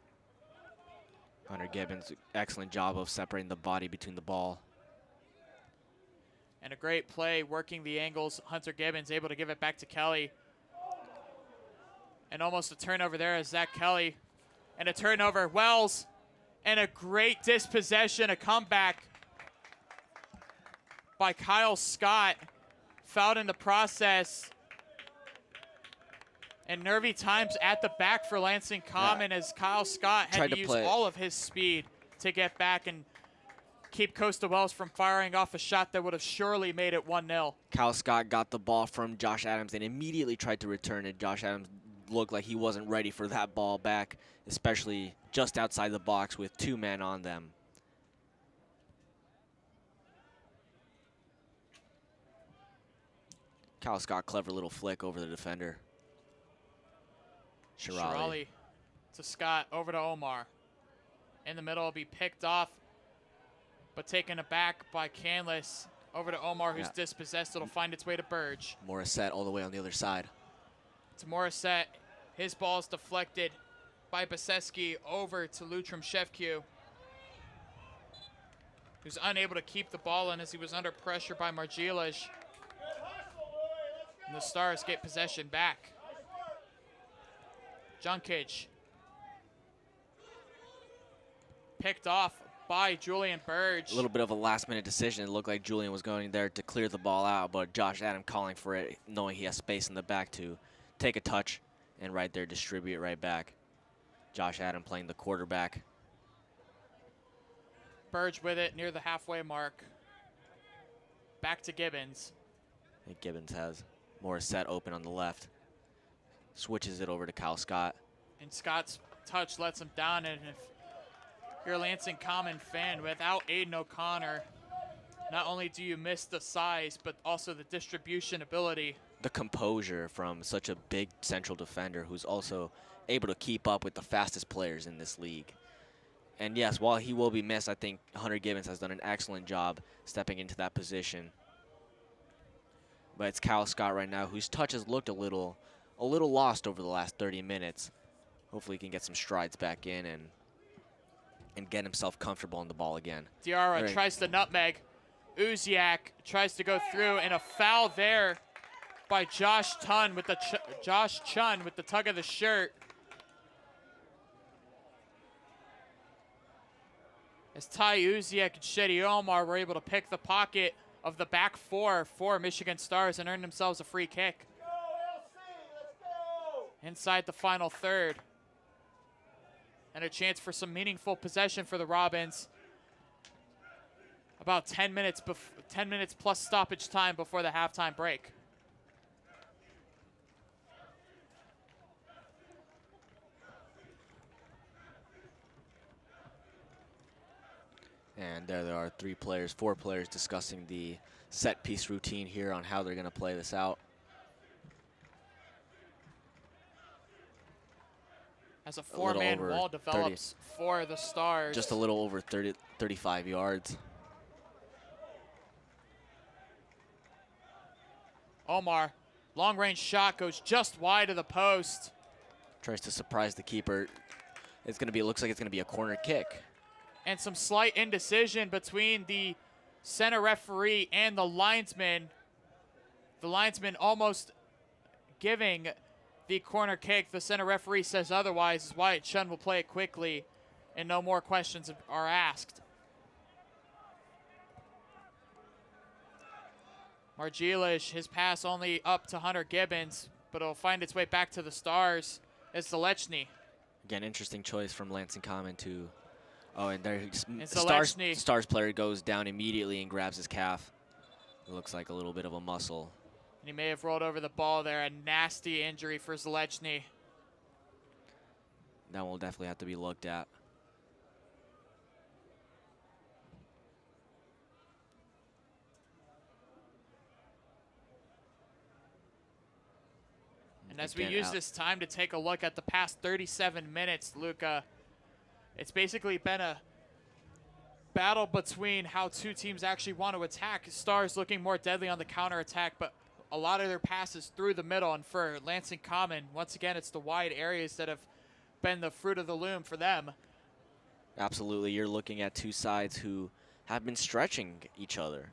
Hunter Gibbons, excellent job of separating the body between the ball. And a great play working the angles. Hunter Gibbons able to give it back to Kelly. And almost a turnover there as Zach Kelly. And a turnover, Wells. And a great dispossession, a comeback by Kyle Scott. Fouled in the process. And nervy times at the back for Lansing Common as Kyle Scott had to use all of his speed to get back and keep Costa Wells from firing off a shot that would have surely made it 1-0. Kyle Scott got the ball from Josh Adams and immediately tried to return it. Josh Adams looked like he wasn't ready for that ball back, especially just outside the box with 2 men on them. Kyle Scott, clever little flick over the defender. Shirali to Scott, over to Omar. In the middle will be picked off, but taken aback by Canlis. Over to Omar, who's dispossessed. It'll find its way to Burge. Morissette all the way on the other side. To Morissette. His ball is deflected by Baseski over to Lutram Shevku, who's unable to keep the ball in as he was under pressure by Margielish. And the Stars get possession back. Junkic. Picked off by Julian Burge. A little bit of a last-minute decision. It looked like Julian was going there to clear the ball out, but Josh Adam calling for it, knowing he has space in the back to take a touch and right there distribute right back. Josh Adam playing the quarterback. Burge with it near the halfway mark. Back to Gibbons. And Gibbons has Morissette open on the left. Switches it over to Kyle Scott. And Scott's touch lets him down, and if you're a Lansing Common fan, without Aiden O'Connor, not only do you miss the size, but also the distribution ability. The composure from such a big central defender who's also able to keep up with the fastest players in this league. And yes, while he will be missed, I think Hunter Gibbons has done an excellent job stepping into that position. But it's Kyle Scott right now, whose touch has looked a little lost over the last 30 minutes. Hopefully he can get some strides back in and get himself comfortable on the ball again. Diarra tries to nutmeg. Uziak tries to go through, and a foul there by Josh Chun with the tug of the shirt. As Ty Uziak and Shetty Omar were able to pick the pocket of the back four for Michigan Stars and earn themselves a free kick. Inside the final third. And a chance for some meaningful possession for the Robins. About 10 minutes plus stoppage time before the halftime break. And there are 4 players discussing the set piece routine here on how they're going to play this out. As a 4-man wall develops for the Stars. Just a little over 35 yards. Omar, long-range shot goes just wide of the post. Tries to surprise the keeper. Looks like it's going to be a corner kick. And some slight indecision between the center referee and the linesman. The linesman almost giving the corner kick. The center referee says otherwise, as Wyatt Chun will play it quickly and no more questions are asked. Margielish, his pass only up to Hunter Gibbons, but it'll find its way back to the Stars as Zalechny. Again, interesting choice from Lansing Common to... Oh, and there Stars player goes down immediately and grabs his calf. It looks like a little bit of a muscle. And he may have rolled over the ball there. A nasty injury for Zalechny. That will definitely have to be looked at. And as we use this time to take a look at the past 37 minutes, Luca, it's basically been a battle between how 2 teams actually want to attack. Stars looking more deadly on the counterattack, but a lot of their passes through the middle. And for Lansing Common, once again, it's the wide areas that have been the fruit of the loom for them. Absolutely, you're looking at two sides who have been stretching each other.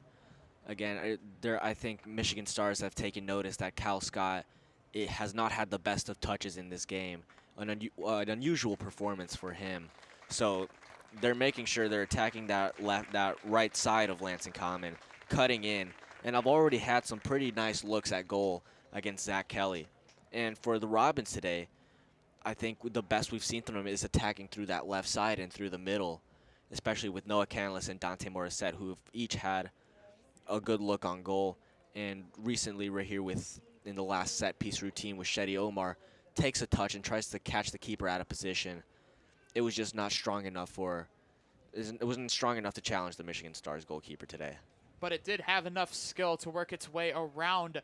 Again, I think Michigan Stars have taken notice that Cal Scott has not had the best of touches in this game, an unusual performance for him. So they're making sure they're attacking that right side of Lansing Common, cutting in, and I've already had some pretty nice looks at goal against Zach Kelly. And for the Robins today, I think the best we've seen from them is attacking through that left side and through the middle, especially with Noah Canlis and Dante Morissette, who have each had a good look on goal. And recently we're here in the last set piece routine with Shetty Omar, takes a touch and tries to catch the keeper out of position. It was just not strong enough it wasn't strong enough to challenge the Michigan Stars goalkeeper today. But it did have enough skill to work its way around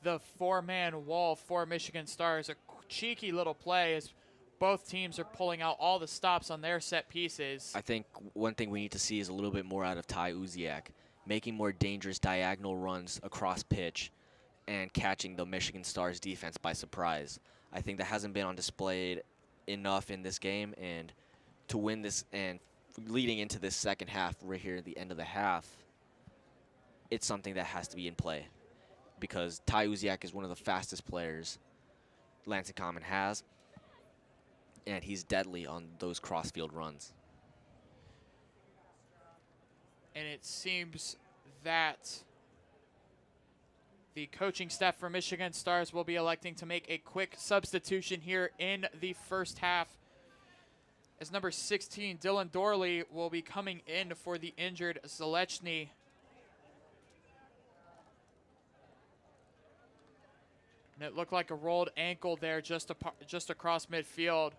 the four-man wall for Michigan Stars. A cheeky little play as both teams are pulling out all the stops on their set pieces. I think one thing we need to see is a little bit more out of Ty Uziak, making more dangerous diagonal runs across pitch and catching the Michigan Stars defense by surprise. I think that hasn't been on display enough in this game, and to win this and leading into this second half right here at the end of the half, it's something that has to be in play because Ty Uziak is one of the fastest players Lansing Common has, and he's deadly on those cross-field runs. And it seems that the coaching staff for Michigan Stars will be electing to make a quick substitution here in the first half, as number 16, Dylan Dorley, will be coming in for the injured Zalechny. And it looked like a rolled ankle there just across midfield.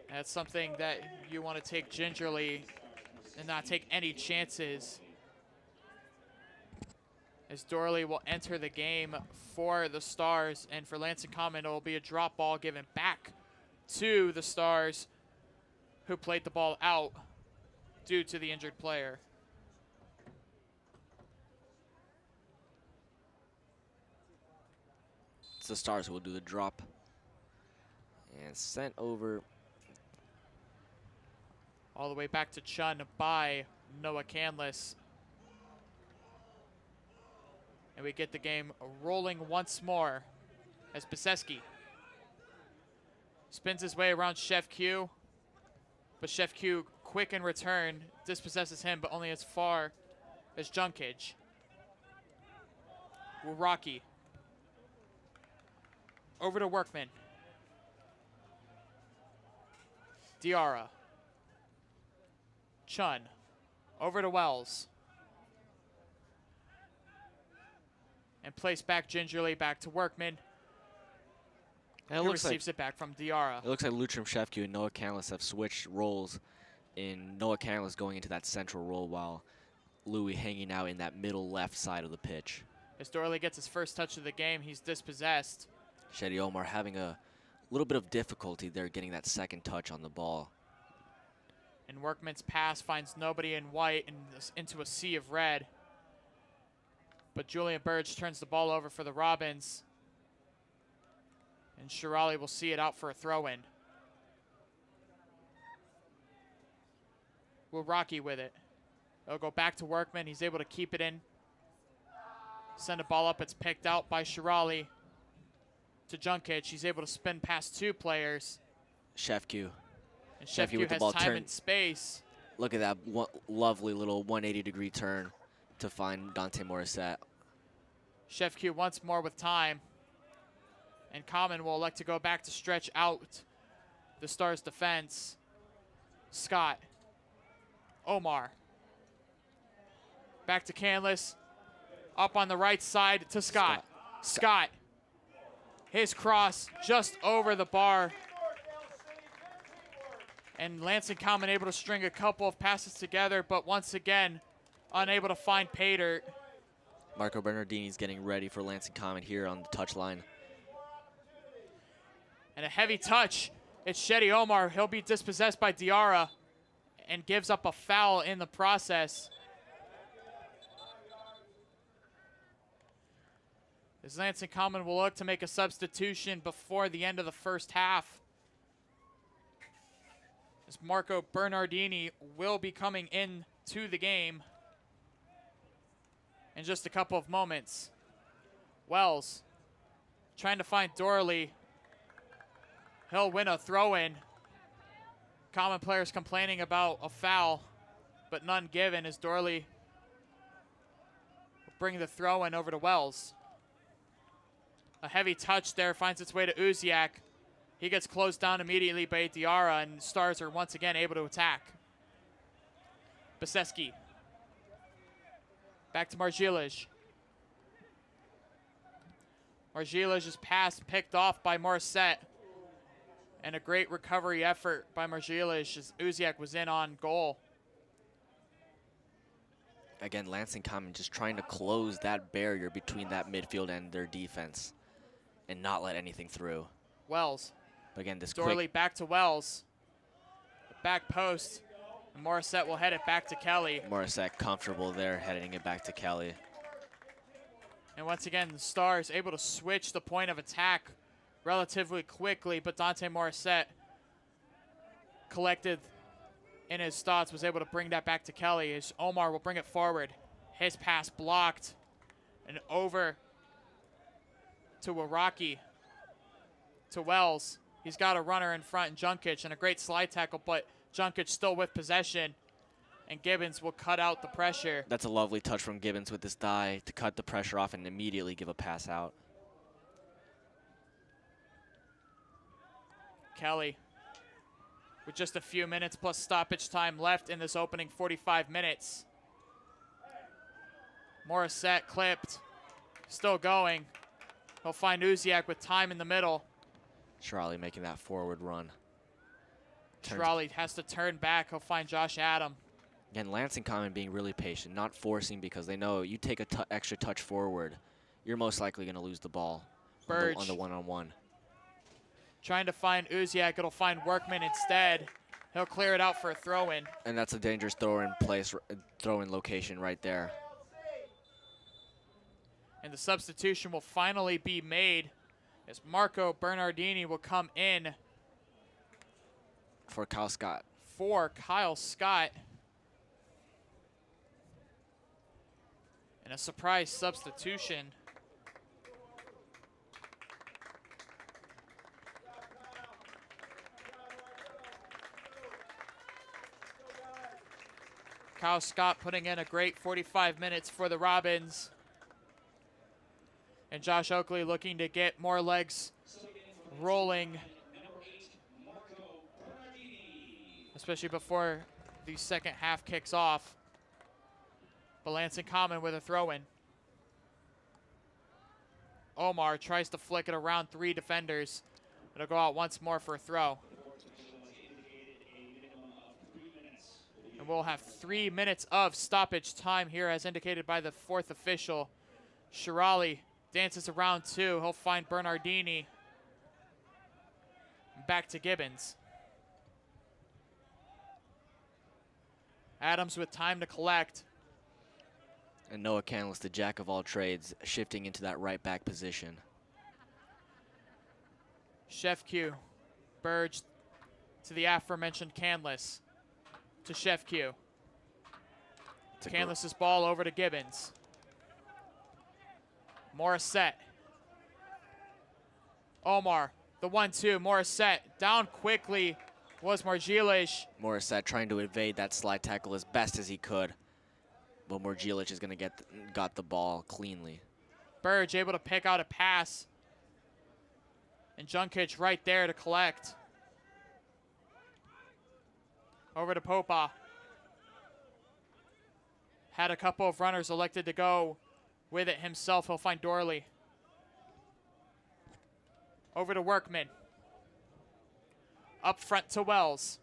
That's something that you want to take gingerly and not take any chances, as Dorley will enter the game for the Stars, and for Lansing Common it will be a drop ball given back to the Stars, who played the ball out due to the injured player. It's the Stars who will do the drop and sent over all the way back to Chun by Noah Canlis. And we get the game rolling once more as Beseski spins his way around Chef Q, but Chef Q, quick in return, dispossesses him, but only as far as Junkage. Rocky. Over to Workman. Diarra. Chun. Over to Wells. And placed back gingerly back to Workman. And He receives it back from Diarra. It looks like Lutram Shefku and Noah Canlis have switched roles, in Noah Canlis going into that central role while Louis hanging out in that middle left side of the pitch. As Dorley gets his first touch of the game, he's dispossessed. Shetty Omar having a little bit of difficulty there getting that second touch on the ball. And Workman's pass finds nobody in white and into a sea of red. But Julian Burge turns the ball over for the Robins. And Shirali will see it out for a throw-in. Will Rocky with it. It'll go back to Workman. He's able to keep it in. Send a ball up. It's picked out by Shirali to Junkic. He's able to spin past two players. Shefku. And Shefku with the has ball time turned. and space. Look at that lovely little 180-degree turn to find Dante Morissette. Shefku once more with time. And Common will elect to go back to stretch out the Stars' defense. Scott. Omar. Back to Canlis. Up on the right side to Scott. Scott. His cross just over the bar. And Lansing Common able to string a couple of passes together, but once again, unable to find pay dirt. Marco Bernardini's getting ready for Lansing Common here on the touchline. And a heavy touch. It's Shetty Omar. He'll be dispossessed by Diarra and gives up a foul in the process. As Lansing Common will look to make a substitution before the end of the first half. as Marco Bernardini will be coming in to the game in just a couple of moments. Wells trying to find Dorley. He'll win a throw-in. Common players complaining about a foul, but none given as Dorley will bring the throw-in over to Wells. A heavy touch there finds its way to Uziak. He gets closed down immediately by Diarra, and Stars are once again able to attack. Baseski. Back to Margilij. Margilij's pass picked off by Morissette. And a great recovery effort by Margilij as Uziak was in on goal. Again, Lansing Common just trying to close that barrier between that midfield and their defense and not let anything through. Wells. But again, this Dorley quick back to Wells. Back post. And Morissette will head it back to Kelly. Morissette comfortable there, heading it back to Kelly. And once again, the Stars able to switch the point of attack relatively quickly, but Dante Morissette collected in his thoughts, was able to bring that back to Kelly as Omar will bring it forward. His pass blocked and over to Waraki, to Wells. He's got a runner in front in Junkic and a great slide tackle, but Junkic still with possession, and Gibbons will cut out the pressure. That's a lovely touch from Gibbons with his thigh to cut the pressure off and immediately give a pass out. Kelly with just a few minutes plus stoppage time left in this opening 45 minutes. Morissette clipped, still going. He'll find Uziak with time in the middle. Shirley making that forward run. Shirley has to turn back. He'll find Josh Adam. Again, Lansing Common being really patient, not forcing, because they know you take a extra touch forward, you're most likely going to lose the ball on the one-on-one. Trying to find Uziak. It'll find Workman instead. He'll clear it out for a throw-in. And that's a dangerous throw-in location right there. And the substitution will finally be made as Marco Bernardini will come in for Kyle Scott. And a surprise substitution. Kyle Scott putting in a great 45 minutes for the Robins. And Josh Oakley looking to get more legs rolling, especially before the second half kicks off. But Lansing Common with a throw-in. Omar tries to flick it around three defenders. It'll go out once more for a throw. And we'll have 3 minutes of stoppage time here as indicated by the fourth official. Shirali dances around two. He'll find Bernardini. Back to Gibbons. Adams with time to collect. And Noah Canlis, the jack of all trades, shifting into that right back position. Chef Q. Burge to the aforementioned Canlis. To Chef Q. Canlis's ball over to Gibbons. Morissette. Omar, the 1-2. Morissette down quickly was Margilij. Morissette trying to evade that slide tackle as best as he could. But Margilij is going to got the ball cleanly. Burge able to pick out a pass. And Junkic right there to collect. Over to Popa. Had a couple of runners elected to go with it himself. He'll find Dorley. Over to Workman. Up front to Wells.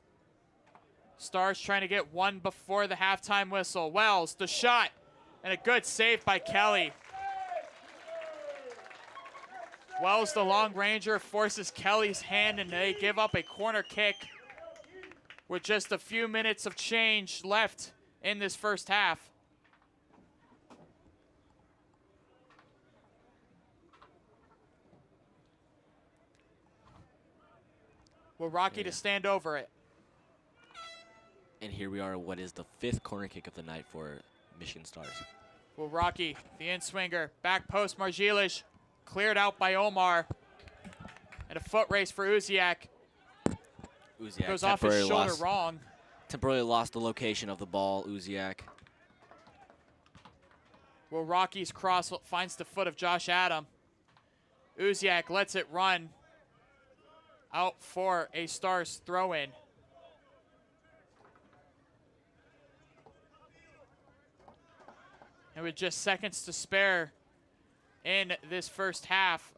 Stars trying to get one before the halftime whistle. Wells, the shot, and a good save by Kelly. Wells, the long ranger, forces Kelly's hand, and they give up a corner kick with just a few minutes of change left in this first half. Will Rocky to stand over it. And here we are, what is the 5th corner kick of the night for Michigan Stars. Well, Rocky, the in-swinger. Back post, Margilich. Cleared out by Omar. And a foot race for Uziak. Uziak Goes off his shoulder wrong. Temporarily lost the location of the ball, Uziak. Well, Rocky's cross finds the foot of Josh Adam. Uziak lets it run out for a Stars throw-in. And with just seconds to spare in this first half,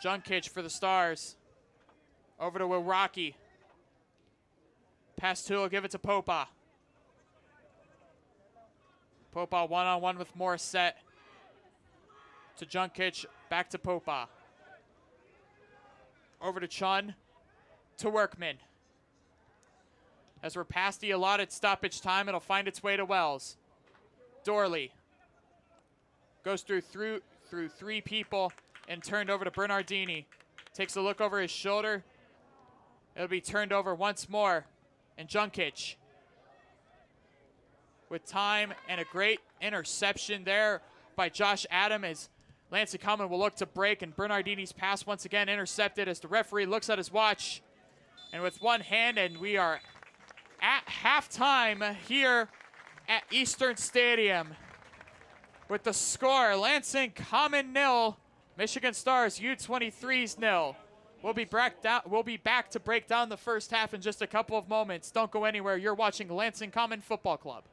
Junkic for the Stars. Over to Will Rocky. Pass to, will give it to Popa. Popa one-on-one with Morissette. To Junkic, back to Popa. Over to Chun, to Workman. As we're past the allotted stoppage time, it'll find its way to Wells. Dorley goes through 3 people and turned over to Bernardini. Takes a look over his shoulder. It'll be turned over once more. And Junkic with time and a great interception there by Josh Adam as Lansing Common will look to break, and Bernardini's pass once again intercepted as the referee looks at his watch. And with one hand, and we are at halftime here at Eastern Stadium with the score, Lansing Common 0, Michigan Stars U23s 0. We'll be back to break down the first half in just a couple of moments. Don't go anywhere. You're watching Lansing Common Football Club.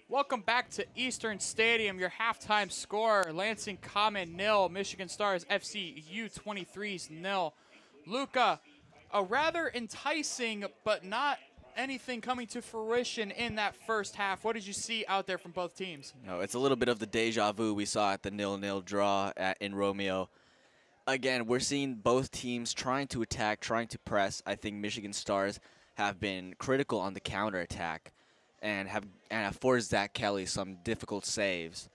Welcome back to Eastern Stadium. Your halftime score, Lansing Common 0, Michigan Stars FC U23s 0. Luca, a rather enticing but not anything coming to fruition in that first half. What did you see out there from both teams? No, it's a little bit of the deja vu we saw at the 0-0 draw in Romeo. Again, we're seeing both teams trying to attack, trying to press. I think Michigan Stars have been critical on the counterattack and have forced Zach Kelly some difficult saves.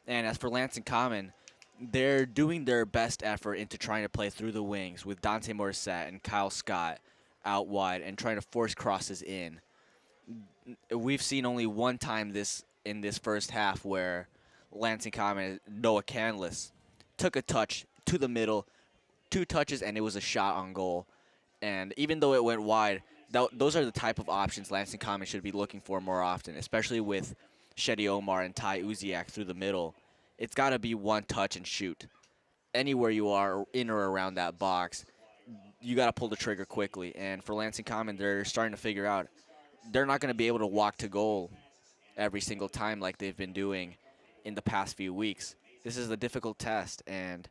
And as for Lansing Common, they're doing their best effort into trying to play through the wings with Dante Morissette and Kyle Scott out wide and trying to force crosses in. We've seen only one time in this first half where Lansing Common, Noah Canlis, took a touch to the middle, 2 touches, and it was a shot on goal. And even though it went wide, those are the type of options Lansing Common should be looking for more often, especially with Shetty Omar and Ty Uziak through the middle. It's got to be one touch and shoot. Anywhere you are in or around that box, you got to pull the trigger quickly. And for Lansing Common, they're starting to figure out they're not going to be able to walk to goal every single time like they've been doing in the past few weeks. This is a difficult test, and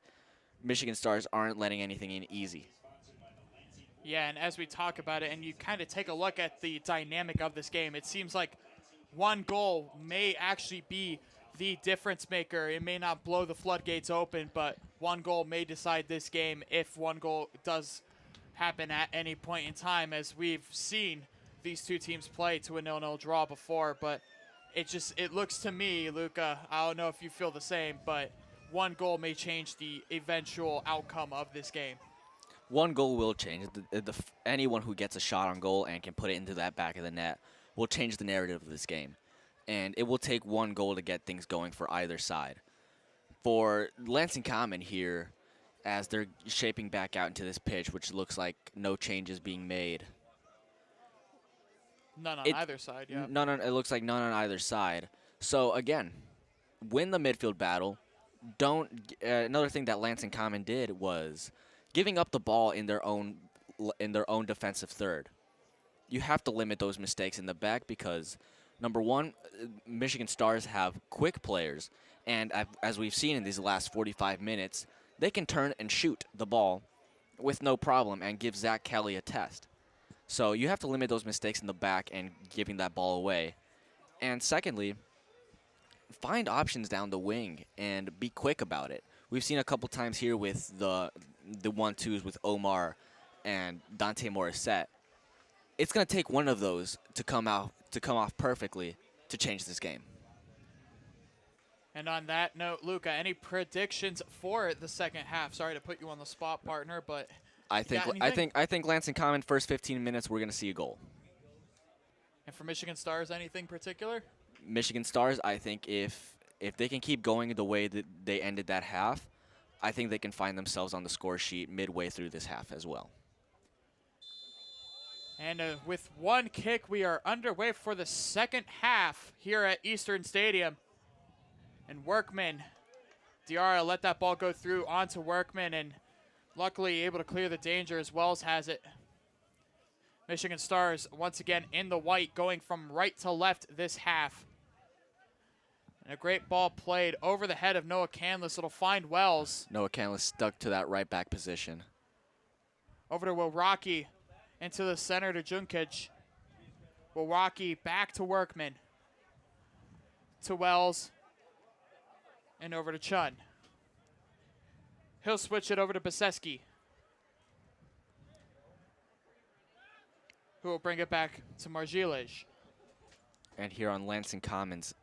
Michigan Stars aren't letting anything in easy. Yeah, and as we talk about it and you kind of take a look at the dynamic of this game, it seems like one goal may actually be the difference maker. It may not blow the floodgates open, but one goal may decide this game if one goal does happen at any point in time, as we've seen these two teams play to a 0-0 draw before. But it looks to me, Luca, I don't know if you feel the same, but one goal may change the eventual outcome of this game. One goal will change. Anyone who gets a shot on goal and can put it into that back of the net will change the narrative of this game. And it will take one goal to get things going for either side. For Lansing Common here, as they're shaping back out into this pitch, which looks like no changes being made. None on either side, yeah. It looks like none on either side. So, again, win the midfield battle. Another thing that Lansing Common did was giving up the ball in their own defensive third. You have to limit those mistakes in the back because, number one, Michigan Stars have quick players, and as we've seen in these last 45 minutes, they can turn and shoot the ball with no problem and give Zach Kelly a test. So you have to limit those mistakes in the back and giving that ball away. And secondly, find options down the wing and be quick about it. We've seen a couple times here with the 1-2s with Omar and Dante Morissette. It's going to take one of those to come off perfectly to change this game. And on that note, Luca, any predictions for the second half? Sorry to put you on the spot, partner, but I think Lansing Common first 15 minutes we're going to see a goal. And for Michigan Stars, anything particular? Michigan Stars, I think if they can keep going the way that they ended that half, I think they can find themselves on the score sheet midway through this half as well. And with one kick, we are underway for the second half here at Eastern Stadium. And Workman, Diarra let that ball go through onto Workman, and luckily able to clear the danger as Wells has it. Michigan Stars once again in the white, going from right to left this half. And a great ball played over the head of Noah Canlis. It'll find Wells. Noah Canlis stuck to that right back position. Over to Wilrocki, into the center to Junkic. Wilrocki back to Workman. To Wells. And over to Chun. He'll switch it over to Baseski, who will bring it back to Margilej. And here on Lansing Commons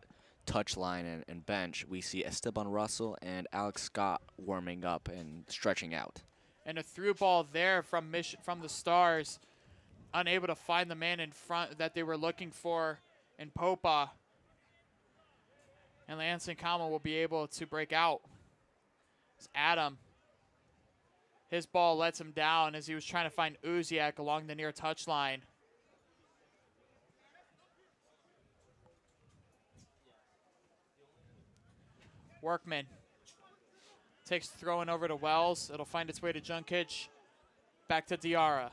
touchline and bench, we see Esteban Russell and Alex Scott warming up and stretching out. And a through ball there from the Stars, unable to find the man in front that they were looking for in Popa. And Lansing Common will be able to break out. It's Adam. His ball lets him down as he was trying to find Uziak along the near touchline. Workman takes the throw in over to Wells. It'll find its way to Junkic. Back to Diarra.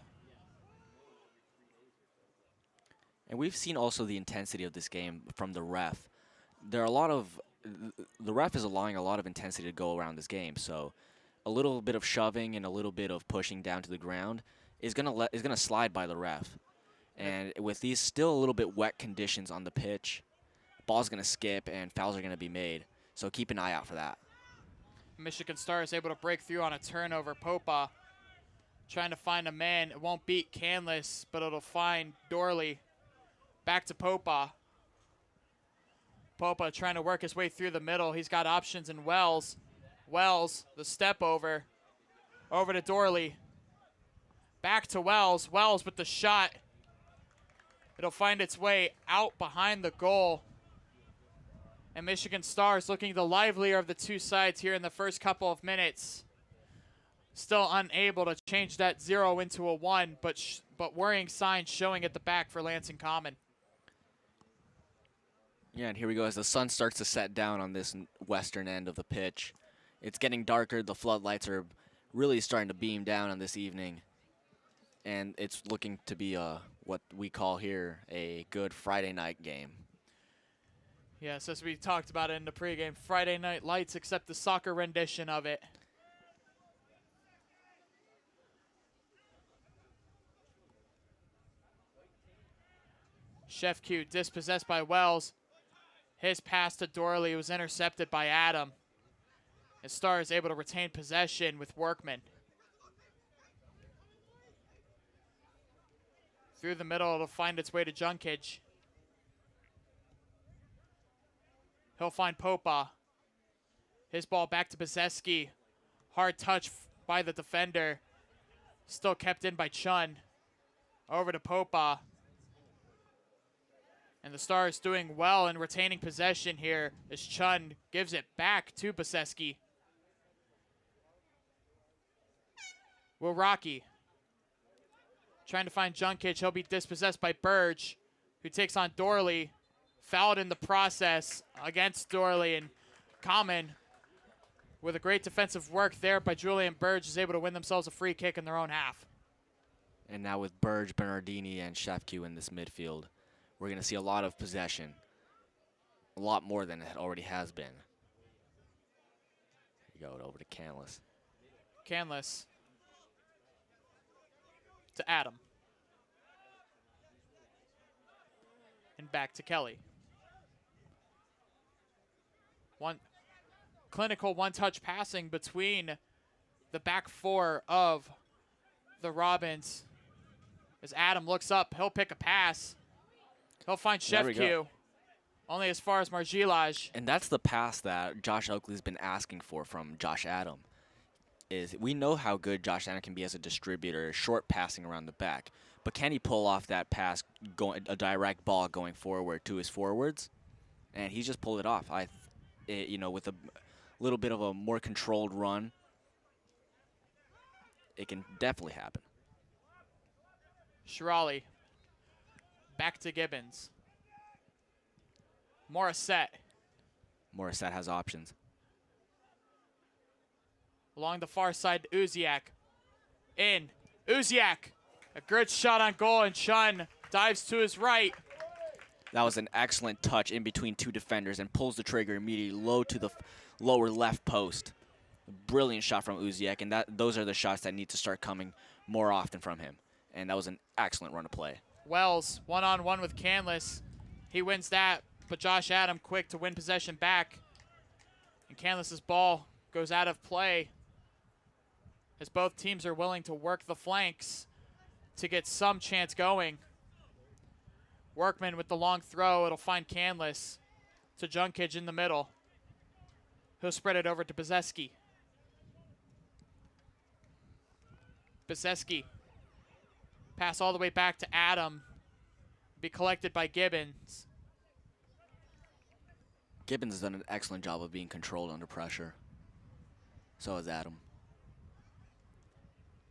And we've seen also the intensity of this game from the ref. there are a lot of the ref is allowing a lot of intensity to go around this game. So a little bit of shoving and a little bit of pushing down to the ground is gonna slide by the ref. And with these still a little bit wet conditions on the pitch, ball's gonna skip and fouls are gonna be made. So keep an eye out for that. Michigan Star is able to break through on a turnover. Popa trying to find a man. It won't beat Canlis, but it'll find Dorley. Back to Popa. Popa trying to work his way through the middle. He's got options in Wells. Wells, the step over. Over to Dorley. Back to Wells. Wells with the shot. It'll find its way out behind the goal. And Michigan Stars looking the livelier of the two sides here in the first couple of minutes. Still unable to change that 0 into a 1, but worrying signs showing at the back for Lansing Common. Yeah, and here we go as the sun starts to set down on this western end of the pitch. It's getting darker. The floodlights are really starting to beam down on this evening. And it's looking to be what we call here a good Friday night game. Yes, as we talked about it in the pregame, Friday Night Lights, except the soccer rendition of it. Chef Q dispossessed by Wells. His pass to Dorley was intercepted by Adam. And Star is able to retain possession with Workman. Through the middle, it'll find its way to Junkage. He'll find Popa. His ball back to Bezeski. Hard touch by the defender. Still kept in by Chun. Over to Popa. And the Stars doing well in retaining possession here as Chun gives it back to Bezeski. Will Rocky. Trying to find Junkage. He'll be dispossessed by Burge, who takes on Dorley. Fouled in the process against Dorley, and Common, with a great defensive work there by Julian Burge, is able to win themselves a free kick in their own half. And now with Burge, Bernardini, and Shefq in this midfield, we're going to see a lot of possession. A lot more than it already has been. Here you go, over to Canlis. Canlis to Adam. And back to Kelly. Clinical one-touch passing between the back four of the Robins. As Adam looks up, he'll pick a pass. He'll find Chef Q. Only as far as Margilage. And that's the pass that Josh Oakley's been asking for from Josh Adam. Is we know how good Josh Adam can be as a distributor, short passing around the back. But can he pull off that pass, a direct ball going forward to his forwards? And he's just pulled it off. With a little bit of a more controlled run, it can definitely happen. Shirali. Back to Gibbons. Morissette. Morissette has options. Along the far side, Uziak. In. Uziak. A good shot on goal, and Chun dives to his right. That was an excellent touch in between two defenders and pulls the trigger immediately low to the lower left post. Brilliant shot from Uziak, and those are the shots that need to start coming more often from him. And that was an excellent run of play. Wells, one-on-one with Canlis. He wins that, but Josh Adam quick to win possession back. And Canlis's ball goes out of play as both teams are willing to work the flanks to get some chance going. Workman with the long throw. It'll find Canlis to Junkage in the middle. He'll spread it over to Bezeski. Bezeski. Pass all the way back to Adam. Be collected by Gibbons. Gibbons has done an excellent job of being controlled under pressure. So has Adam.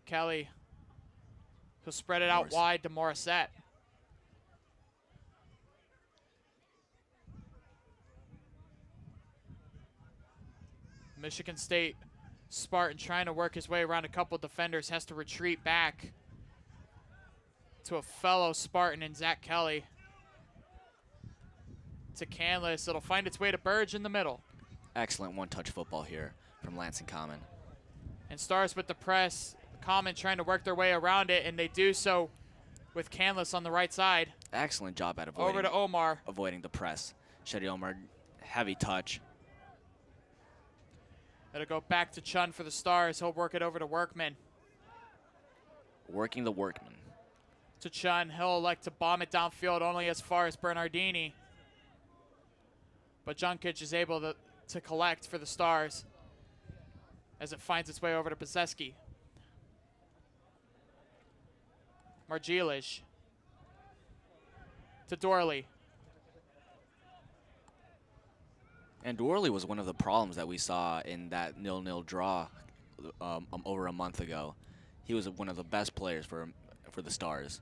Kelly. He'll spread it out wide to Morissette. Michigan State Spartan trying to work his way around a couple defenders, has to retreat back to a fellow Spartan in Zach Kelly. to Canlis. It'll find its way to Burge in the middle. Excellent one-touch football here from Lansing Common. And Stars with the press. Common trying to work their way around it, and they do so with Canlis on the right side. Excellent job at avoiding, over to Omar. Avoiding the press. Shady Omar, heavy touch. It'll go back to Chun for the Stars. He'll work it over to Workman. Working the Workman. To Chun. He'll elect to bomb it downfield only as far as Bernardini. But Junkic is able to collect for the Stars as it finds its way over to Bezeski. Margilish to Dorley. And Dorley was one of the problems that we saw in that 0-0 draw over a month ago. He was one of the best players for the Stars.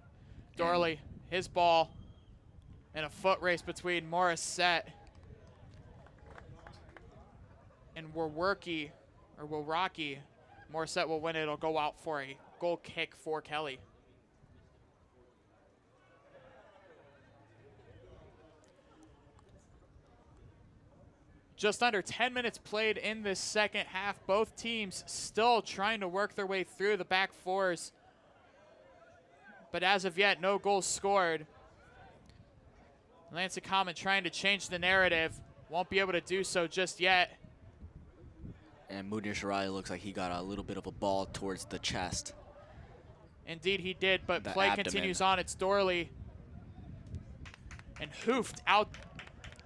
Dorley, his ball, and a foot race between Morissette and Wilrocky. Morissette will win it. It'll go out for a goal kick for Kelly. Just under 10 minutes played in this second half. Both teams still trying to work their way through the back fours. But as of yet, no goals scored. Lansing Common trying to change the narrative. Won't be able to do so just yet. And Munir Shirali looks like he got a little bit of a ball towards the chest. Indeed he did, but The play abdomen. continues on. It's Dorley. And hoofed out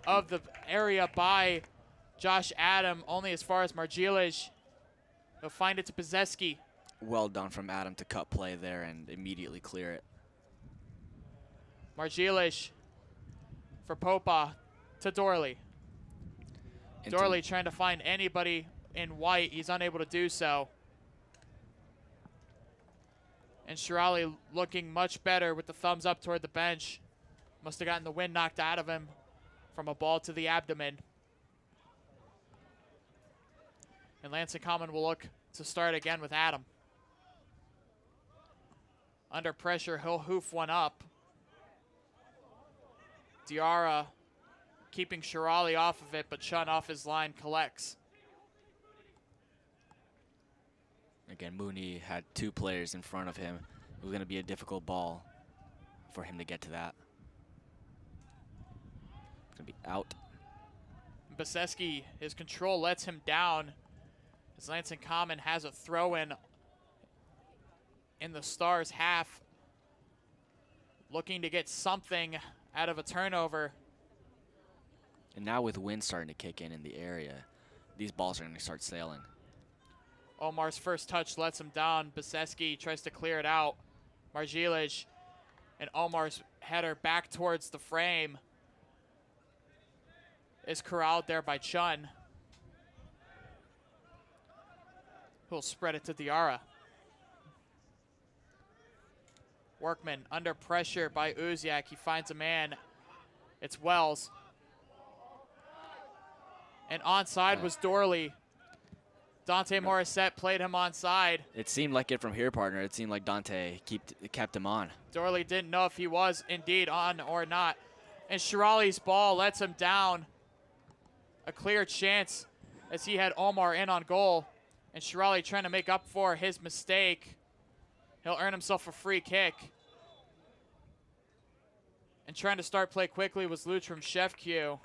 of the area by Josh Adam, only as far as Margilish. He'll find it to Bezeski. Well done from Adam to cut play there and immediately clear it. Margilish for Popa to Dorley. Dorley trying to find anybody in white. He's unable to do so. And Shirali looking much better with the thumbs up toward the bench. Must have gotten the wind knocked out of him from a ball to the abdomen. And Lansing Common will look to start again with Adam. Under pressure, he'll hoof one up. Diarra keeping Shirali off of it, but Chun off his line collects. Again, Mooney had two players in front of him. It was going to be a difficult ball for him to get to that. It's going to be out. Bezeski, his control lets him down as Lansing Common has a throw-in in the Stars' half, looking to get something out of a turnover. And now with wind starting to kick in the area, these balls are going to start sailing. Omar's first touch lets him down. Bezeski tries to clear it out. Margilish and Omar's header back towards the frame is corralled there by Chun, who'll spread it to Diarra. Workman under pressure by Uziak. He finds a man. It's Wells. And onside was Dorley. Dante Morissette played him onside. It seemed like it from here, partner. It seemed like Dante kept him on. Dorley didn't know if he was indeed on or not. And Shirali's ball lets him down. A clear chance as he had Omar in on goal. And Shirali trying to make up for his mistake. He'll earn himself a free kick. And trying to start play quickly was Lutram Shefq.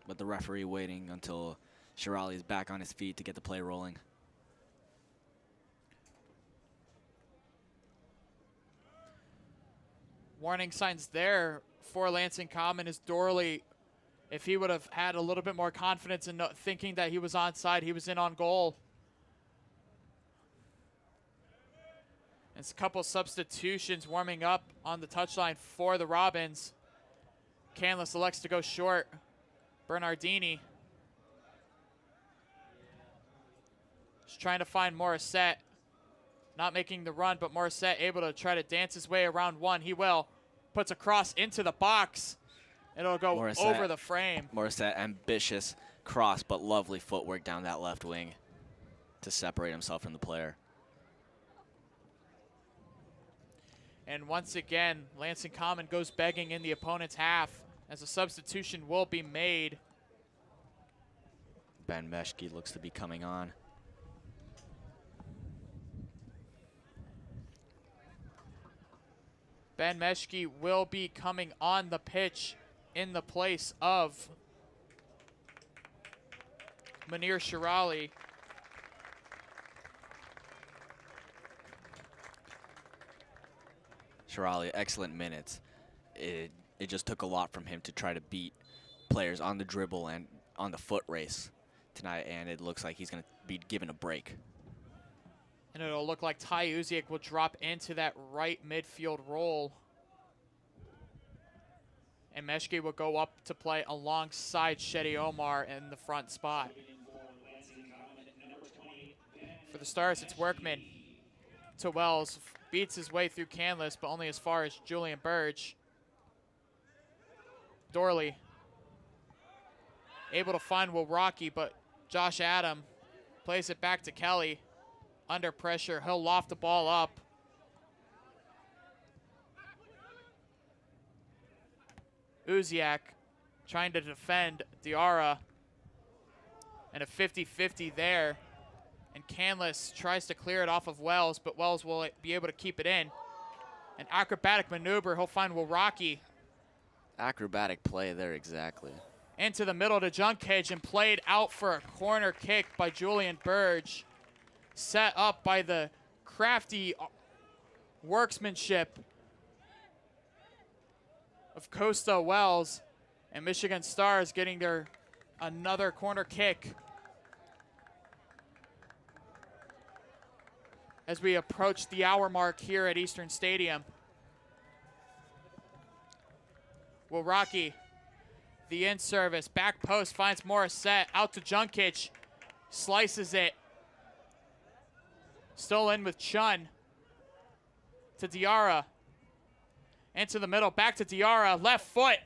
But the referee waiting until Shirali is back on his feet to get the play rolling. Warning signs there for Lansing Common is Dorley. If he would have had a little bit more confidence in thinking that he was onside, he was in on goal. It's a couple substitutions warming up on the touchline for the Robins. Canlis elects to go short. Bernardini just trying to find Morissette. Not making the run, but Morissette able to try to dance his way around one. He will. Puts a cross into the box. It'll go over the frame. Morissette, ambitious cross, but lovely footwork down that left wing to separate himself from the player. And once again, Lansing Common goes begging in the opponent's half as a substitution will be made. Ben Meshke looks to be coming on. Ben Meshke will be coming on the pitch in the place of Munir Shirali. Shirali, excellent minutes. It just took a lot from him to try to beat players on the dribble and on the foot race tonight, and it looks like he's going to be given a break. And it'll look like Ty Uziak will drop into that right midfield role. And Meshke will go up to play alongside Shetty Omar in the front spot. For the Stars, it's Workman to Wells. Beats his way through Canlis, but only as far as Julian Burge. Dorley able to find Rocky, but Josh Adam plays it back to Kelly. Under pressure, he'll loft the ball up. Uziak trying to defend Diarra. And a 50-50 there. And Canlis tries to clear it off of Wells, but Wells will be able to keep it in. An acrobatic maneuver, he'll find Rocky. Acrobatic play there, exactly. Into the middle to Junkic and played out for a corner kick by Julian Burge. Set up by the crafty workmanship of Costa Wells, and Michigan Stars getting their another corner kick as we approach the hour mark here at Eastern Stadium. Rocky, the in service, back post finds Morissette, out to Junkic, slices it. Still in with Chun. To Diarra. Into the middle, back to Diarra, left foot.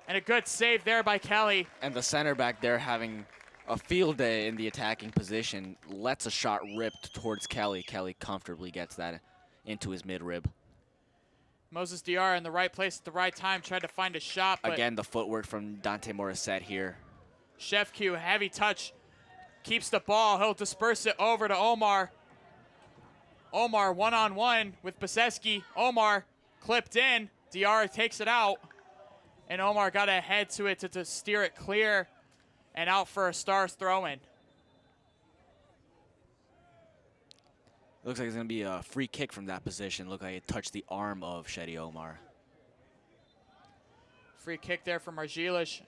And a good save there by Kelly. And the center back there having a field day in the attacking position, lets a shot rip towards Kelly. Kelly comfortably gets that into his mid-rib. Moses Diarra in the right place at the right time, tried to find a shot. But again, the footwork from Dante Morissette here. Chef Q, heavy touch, keeps the ball. He'll disperse it over to Omar. Omar one-on-one with Baseski. Omar clipped in. Diarra takes it out. And Omar got ahead to it to steer it clear and out for a Stars throw-in. Looks like it's going to be a free kick from that position. Looked like it touched the arm of Shetty Omar. Free kick there from Argilish.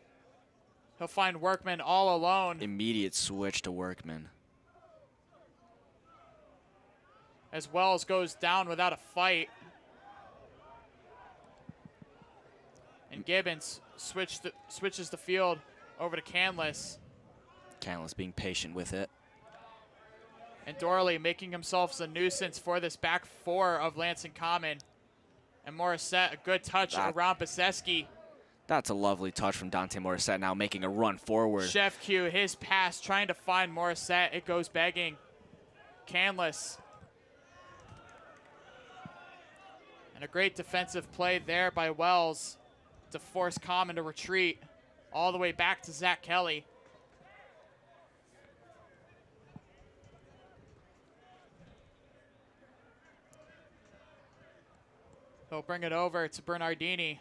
He'll find Workman all alone. Immediate switch to Workman. As Wells goes down without a fight. And Gibbons switches the field over to Canlis. Canlis being patient with it. And Dorley making himself a nuisance for this back four of Lansing Common. And Morissette, a good touch around Baseski. That's a lovely touch from Dante Morissette, now making a run forward. Chef Q, his pass, trying to find Morissette. It goes begging. Canlis. And a great defensive play there by Wells to force Common to retreat all the way back to Zach Kelly. He'll bring it over to Bernardini.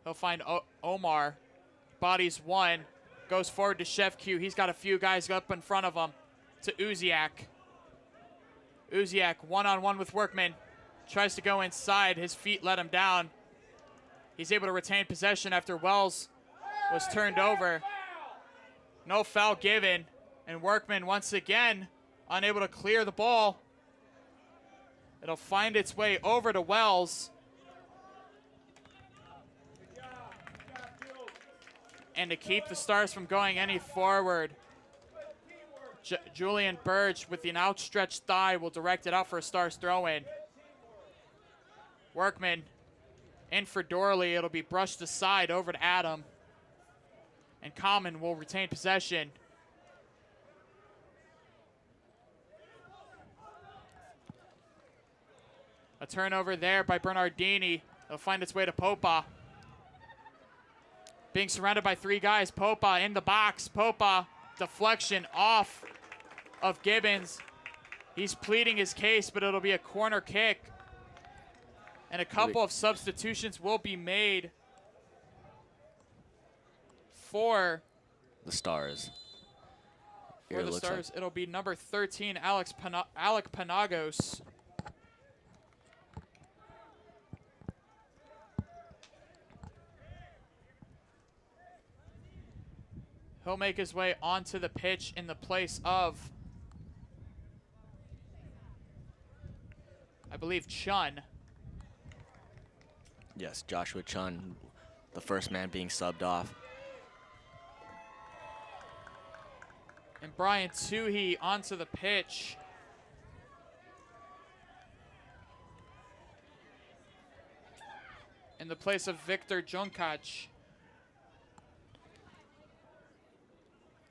He'll find Omar. Bodies one. Goes forward to Chef Q. He's got a few guys up in front of him. To Uziak. Uziak one-on-one with Workman. Tries to go inside. His feet let him down. He's able to retain possession after Wells was turned over. No foul given. And Workman once again unable to clear the ball. It'll find its way over to Wells. And to keep the Stars from going any forward, Julian Burge with an outstretched thigh will direct it out for a Stars throw-in. Workman in for Dorley. It'll be brushed aside over to Adam. And Common will retain possession. A turnover there by Bernardini. It'll find its way to Popa. Being surrounded by 3 guys. Popa in the box. Popa, deflection off of Gibbons. He's pleading his case, but it'll be a corner kick. And a couple of substitutions will be made for the Stars. For the Stars, it'll be number 13, Alec Panagos. He'll make his way onto the pitch in the place of, I believe, Chun. Yes, Joshua Chun, the first man being subbed off. And Brian Tuohy onto the pitch. In the place of Victor Junkac.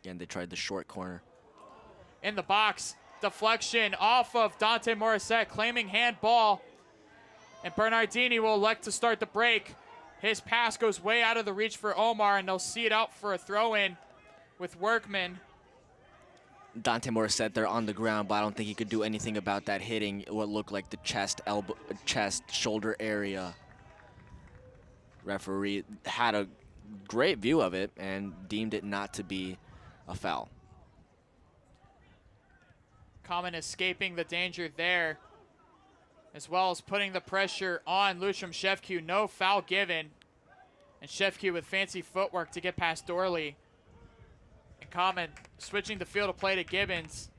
Again, they tried the short corner. In the box, deflection off of Dante Morissette, claiming handball. And Bernardini will elect to start the break. His pass goes way out of the reach for Omar, and they'll see it out for a throw-in with Workman. Dante Morissette there on the ground, but I don't think he could do anything about that hitting what looked like the chest, elbow, chest, shoulder area. Referee had a great view of it and deemed it not to be a foul. Common escaping the danger there, as well as putting the pressure on Lutram Shevku. No foul given. And Shevku with fancy footwork to get past Dorley. And Common switching the field of play to Gibbons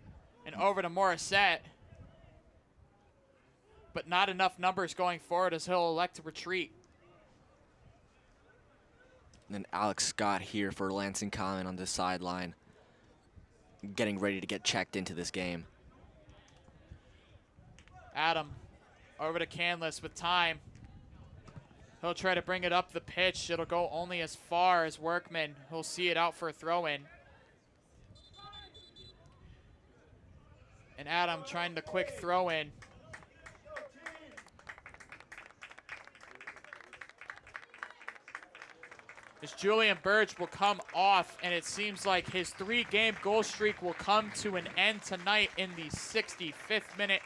and over to Morissette. But not enough numbers going forward as he'll elect to retreat. And then Alex Scott here for Lansing Common on the sideline, getting ready to get checked into this game. Adam over to Canlis with time. He'll try to bring it up the pitch. It'll go only as far as Workman. He'll see it out for a throw-in. And Adam trying the quick throw-in. As Julian Burge will come off, and it seems like his 3-game goal streak will come to an end tonight in the 65th minute.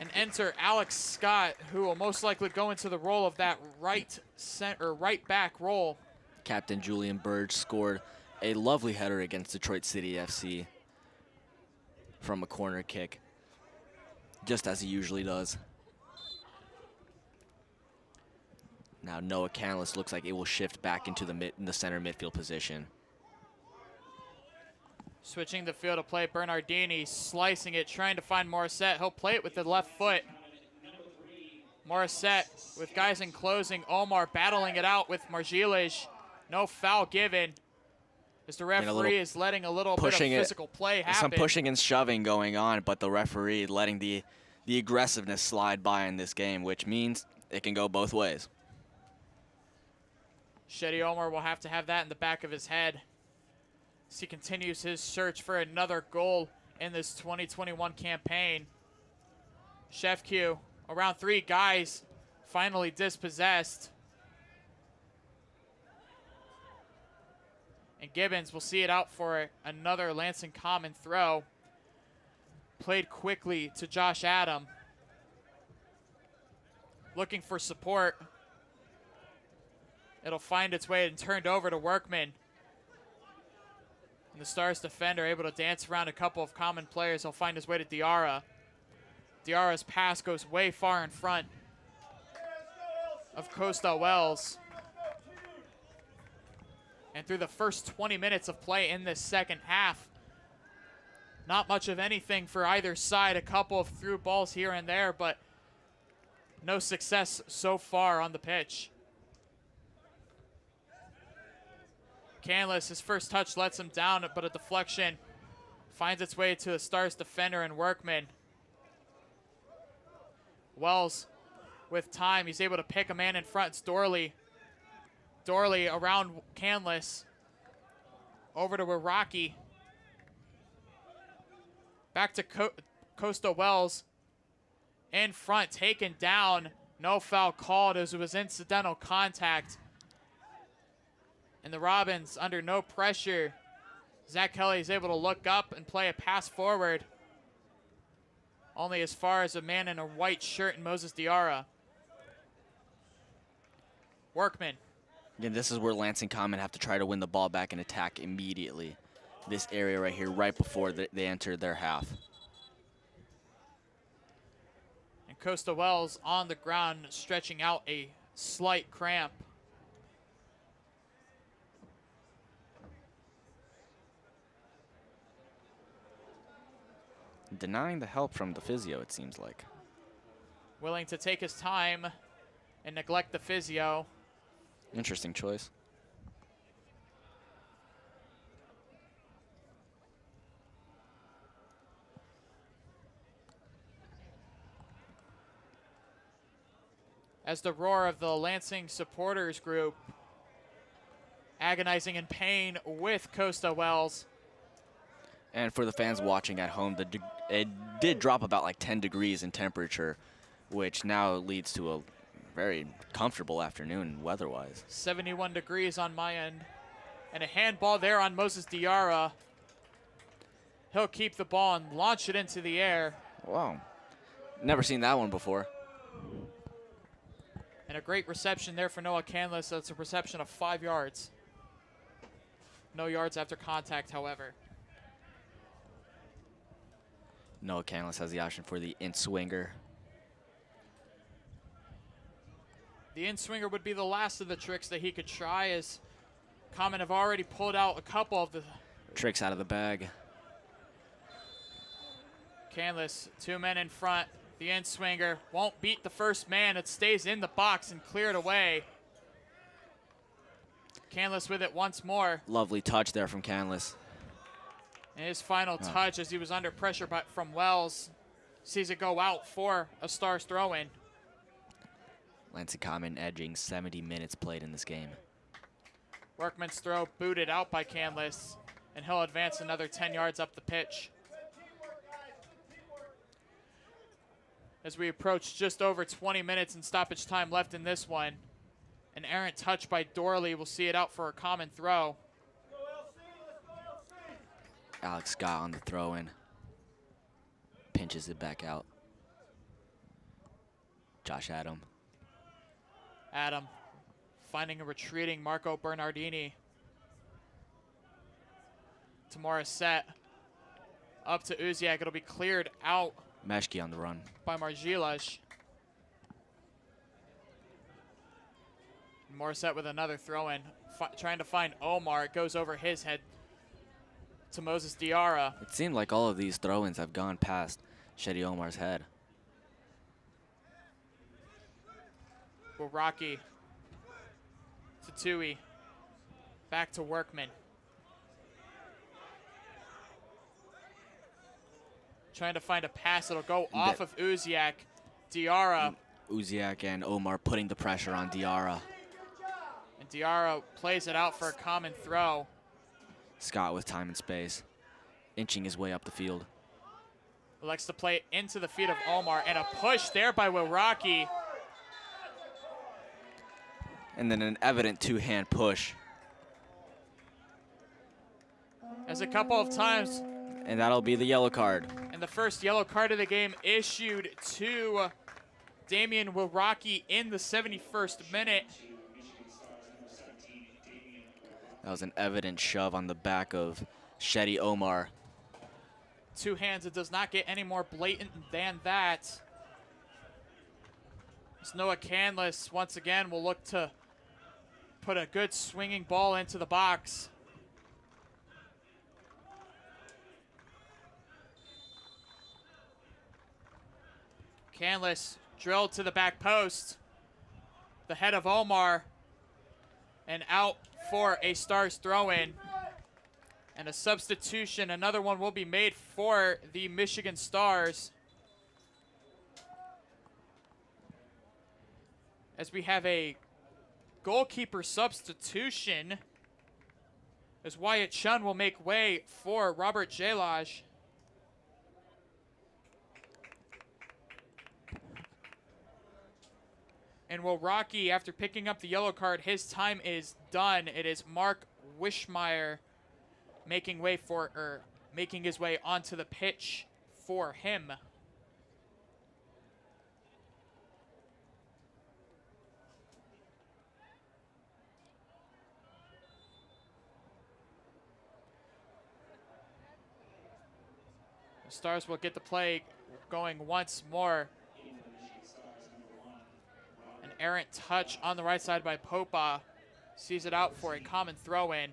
And enter Alex Scott, who will most likely go into the role of that right back role. Captain Julian Burge scored a lovely header against Detroit City FC from a corner kick, just as he usually does. Now Noah Canlis looks like it will shift back into the center midfield position. Switching the field of play, Bernardini slicing it, trying to find Morissette. He'll play it with the left foot. Morissette with guys enclosing. Omar battling it out with Margiles. No foul given. As the referee is letting a little bit of physical play happen. Some pushing and shoving going on, but the referee letting the aggressiveness slide by in this game, which means it can go both ways. Shetty Omar will have to have that in the back of his head as he continues his search for another goal in this 2021 campaign. Shevku, around 3 guys, finally dispossessed. And Gibbons will see it out for another Lansing Common throw. Played quickly to Josh Adam. Looking for support. It'll find its way and turned over to Workman. And the Stars defender able to dance around a couple of Common players. He'll find his way to Diarra. Diarra's pass goes way far in front of Costa Wells. And through the first 20 minutes of play in this second half, not much of anything for either side. A couple of through balls here and there, but no success so far on the pitch. Canlis, his first touch lets him down, but a deflection finds its way to the Stars defender and Workman. Wells with time, he's able to pick a man in front. It's Dorley. Dorley around Canlis. Over to Iraqi. Back to Costa Wells. in front, taken down. No foul called as it was incidental contact. And the Robins under no pressure. Zach Kelly is able to look up and play a pass forward. Only as far as a man in a white shirt and Moses Diarra. Workman. Again, this is where Lansing Common have to try to win the ball back and attack immediately. This area right here, right before they enter their half. And Costa Wells on the ground, stretching out a slight cramp. Denying the help from the physio, it seems like. Willing to take his time and neglect the physio. Interesting choice. As the roar of the Lansing supporters group agonizing in pain with Costa Wells. And for the fans watching at home, it did drop about like 10 degrees in temperature, which now leads to a very comfortable afternoon weather-wise. 71 degrees on my end. And a handball there on Moses Diarra. He'll keep the ball and launch it into the air. Wow. Never seen that one before. And a great reception there for Noah Canlis. That's a reception of 5 yards. No yards after contact, however. Noah Canlis has the option for the in-swinger. The in-swinger would be the last of the tricks that he could try, as Common have already pulled out a couple of the tricks out of the bag. Canlis, 2 men in front. The in-swinger won't beat the first man. It stays in the box and cleared away. Canlis with it once more. Lovely touch there from Canlis. And his final touch, as he was under pressure from Wells, sees it go out for a Stars throw-in. Lansing Common edging 70 minutes played in this game. Workman's throw booted out by Canlis, and he'll advance another 10 yards up the pitch. As we approach just over 20 minutes in stoppage time left in this one. An errant touch by Dorley will see it out for a Common throw. Alex Scott on the throw-in. Pinches it back out. Josh Adam. Adam finding a retreating Marco Bernardini. To Morissette. Up to Uziak. It'll be cleared out. Meshki on the run. By Margilas. Morissette with another throw-in. Trying to find Omar. It goes over his head to Moses Diarra. It seemed like all of these throw-ins have gone past Shetty Omar's head. Rocky to Tui. Back to Workman. Trying to find a pass. It'll go off of Uziak. Diarra. Uziak and Omar putting the pressure on Diarra. And Diarra plays it out for a Common throw. Scott with time and space, inching his way up the field. Elects to play it into the feet of Omar, and a push there by Rocky. And then an evident two-hand push. As a couple of times. And that'll be the yellow card. And the first yellow card of the game issued to Damian Rocky in the 71st minute. That was an evident shove on the back of Shetty Omar. 2 hands. It does not get any more blatant than that. As Noah Canlis once again will look to put a good swinging ball into the box. Canlis drilled to the back post. The head of Omar. And out for a Stars throw-in. And a substitution. Another one will be made for the Michigan Stars. As we have a goalkeeper substitution. As Wyatt Chun will make way for Robert Jalaj. And will Rocky, after picking up the yellow card, his time is done. It is Mark Wischmeyer making his way onto the pitch for him. The Stars will get the play going once more. An errant touch on the right side by Popa. Sees it out for a common throw-in,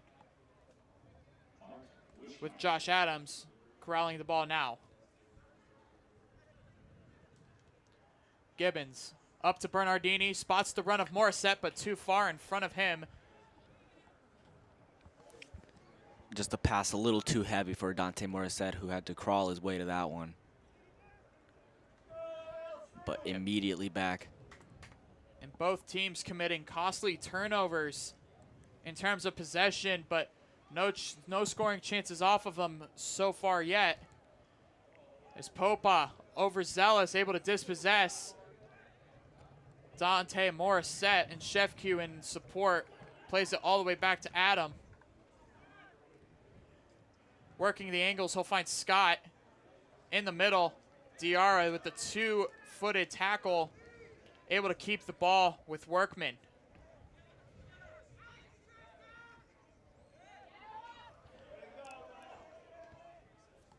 with Josh Adams corralling the ball now. Gibbons up to Bernardini, spots the run of Morissette, but too far in front of him. Just a pass a little too heavy for Dante Morissette, who had to crawl his way to that one. But immediately back. And both teams committing costly turnovers in terms of possession, but no scoring chances off of them so far yet. As Popa, overzealous, able to dispossess. Dante Morissette and Shefq in support. Plays it all the way back to Adam. Working the angles, he'll find Scott in the middle. Diarra with the two-footed tackle, able to keep the ball with Workman.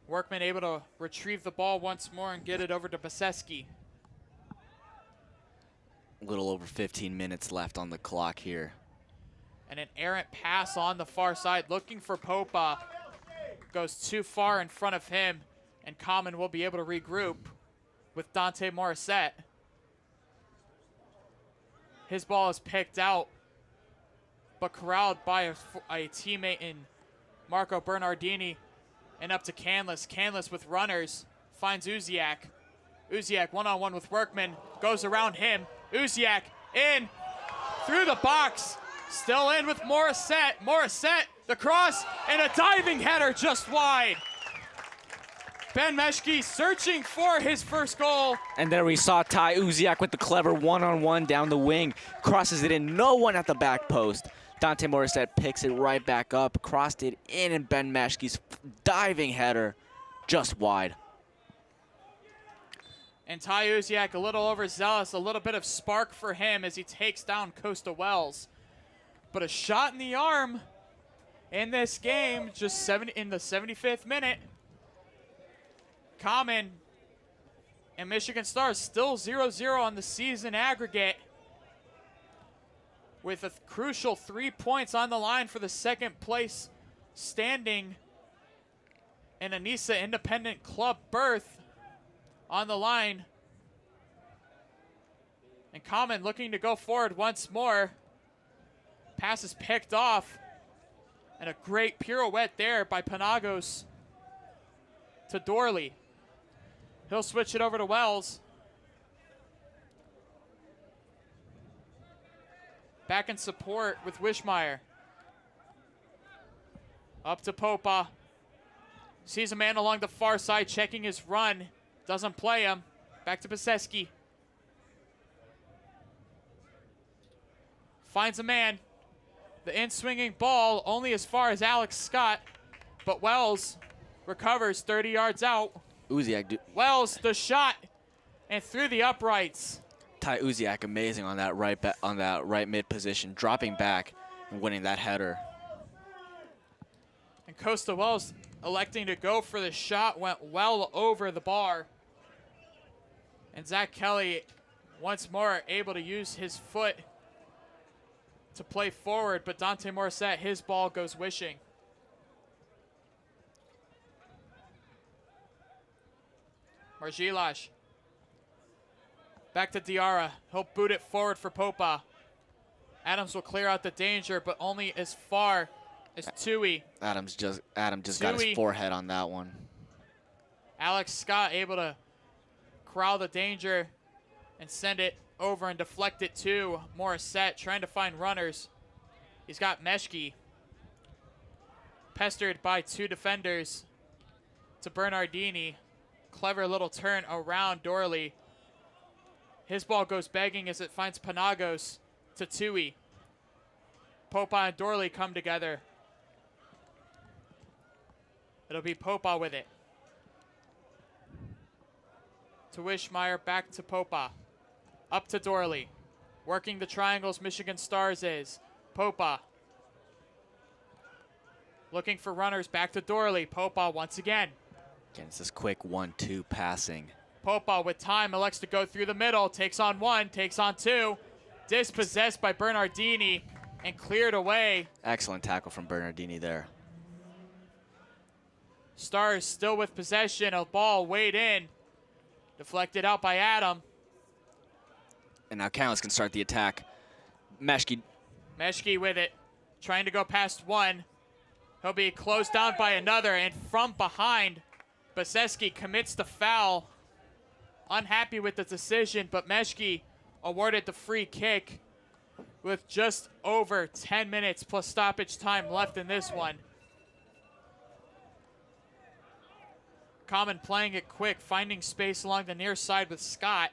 Workman able to retrieve the ball once more and get it over to Baseski. A little over 15 minutes left on the clock here. And an errant pass on the far side, looking for Popa. Goes too far in front of him, and Common will be able to regroup with Dante Morissette. His ball is picked out, but corralled by a teammate in Marco Bernardini, and up to Canlis. Canlis with runners, finds Uziak. Uziak one-on-one with Workman, goes around him. Uziak in, through the box, still in with Morissette. Morissette, the cross, and a diving header just wide. Ben Meshki searching for his first goal. And there we saw Ty Uziak with the clever one-on-one down the wing. Crosses it in, no one at the back post. Dante Morissette picks it right back up, crossed it in, and Ben Meshki's diving header just wide. And Ty Uziak a little overzealous, a little bit of spark for him as he takes down Costa Wells. But a shot in the arm in this game, just in the 75th minute. Common and Michigan Stars still 0-0 on the season aggregate, with a crucial 3 points on the line for the second place standing and Anissa Independent Club berth on the line. And Common looking to go forward once more. Pass is picked off, and a great pirouette there by Panagos to Dorley. He'll switch it over to Wells. Back in support with Wischmeyer. Up to Popa. Sees a man along the far side checking his run. Doesn't play him. Back to Baseski. Finds a man. The in-swinging ball only as far as Alex Scott, but Wells recovers 30 yards out. Uziak, Wells, the shot, and through the uprights. Ty Uziak amazing on that right mid position, dropping back and winning that header. And Costa Wells electing to go for the shot, went well over the bar. And Zach Kelly once more able to use his foot to play forward, but Dante Morissette, his ball goes wishing. Margilash. Back to Diarra. He'll boot it forward for Popa. Adams will clear out the danger, but only as far as Tui. Adam just got his forehead on that one. Alex Scott able to corral the danger and send it over and deflect it to Morissette, trying to find runners. He's got Meshki. Pestered by two defenders to Bernardini. Clever little turn around Dorley. His ball goes begging as it finds Panagos to Tui. Popa and Dorley come together. It'll be Popa with it. To Wishmeyer, back to Popa. Up to Dorley. Working the triangles, Michigan Stars is. Popa. Looking for runners, back to Dorley. Popa once again. Again, it's this quick 1-2 passing. Popa with time elects to go through the middle. Takes on one, takes on two. Dispossessed by Bernardini and cleared away. Excellent tackle from Bernardini there. Stars still with possession. A ball weighed in. Deflected out by Adam. And now Callis can start the attack. Meshke with it. Trying to go past one. He'll be closed down by another. And from behind, Baseski commits the foul. Unhappy with the decision, but Meshke awarded the free kick with just over 10 minutes plus stoppage time left in this one. Common playing it quick, finding space along the near side with Scott.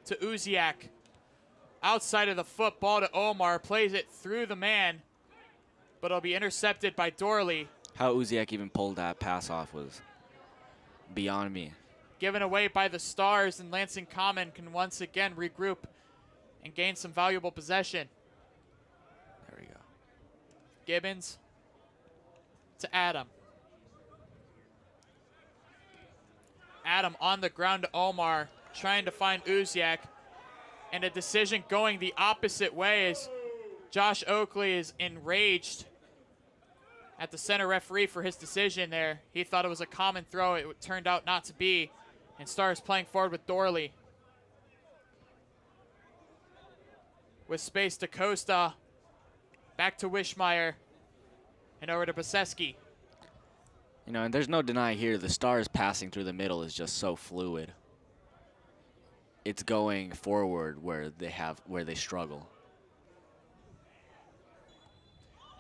To Uziak. Outside of the football to Omar, plays it through the man, but it'll be intercepted by Dorley. How Uziak even pulled that pass off was beyond me. Given away by the Stars, and Lansing Common can once again regroup and gain some valuable possession. There we go. Gibbons to Adam. Adam on the ground to Omar, trying to find Uziak. And a decision going the opposite way as Josh Oakley is enraged at the center referee for his decision there. He thought it was a common throw. It turned out not to be. And Stars playing forward with Dorley. With space to Costa. Back to Wishmeyer. And over to Baseski. You know, and there's no denying here, the Stars passing through the middle is just so fluid. It's going forward where they struggle.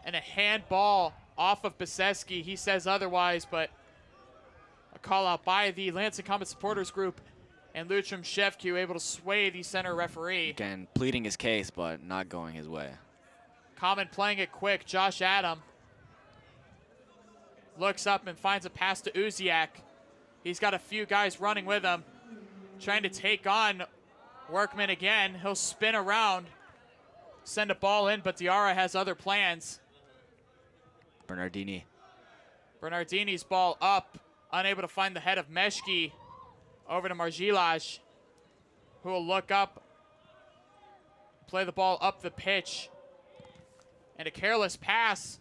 And a handball off of Baseski. He says otherwise, but a call out by the Lansing Comet supporters group and Lutram Shevku able to sway the center referee. Again, pleading his case, but not going his way. Common playing it quick. Josh Adam looks up and finds a pass to Uziak. He's got a few guys running with him, trying to take on Workman again. He'll spin around, send a ball in, but Diarra has other plans. Bernardini's ball up, unable to find the head of Meshke. Over to Margilaj, who will look up, play the ball up the pitch. And a careless pass,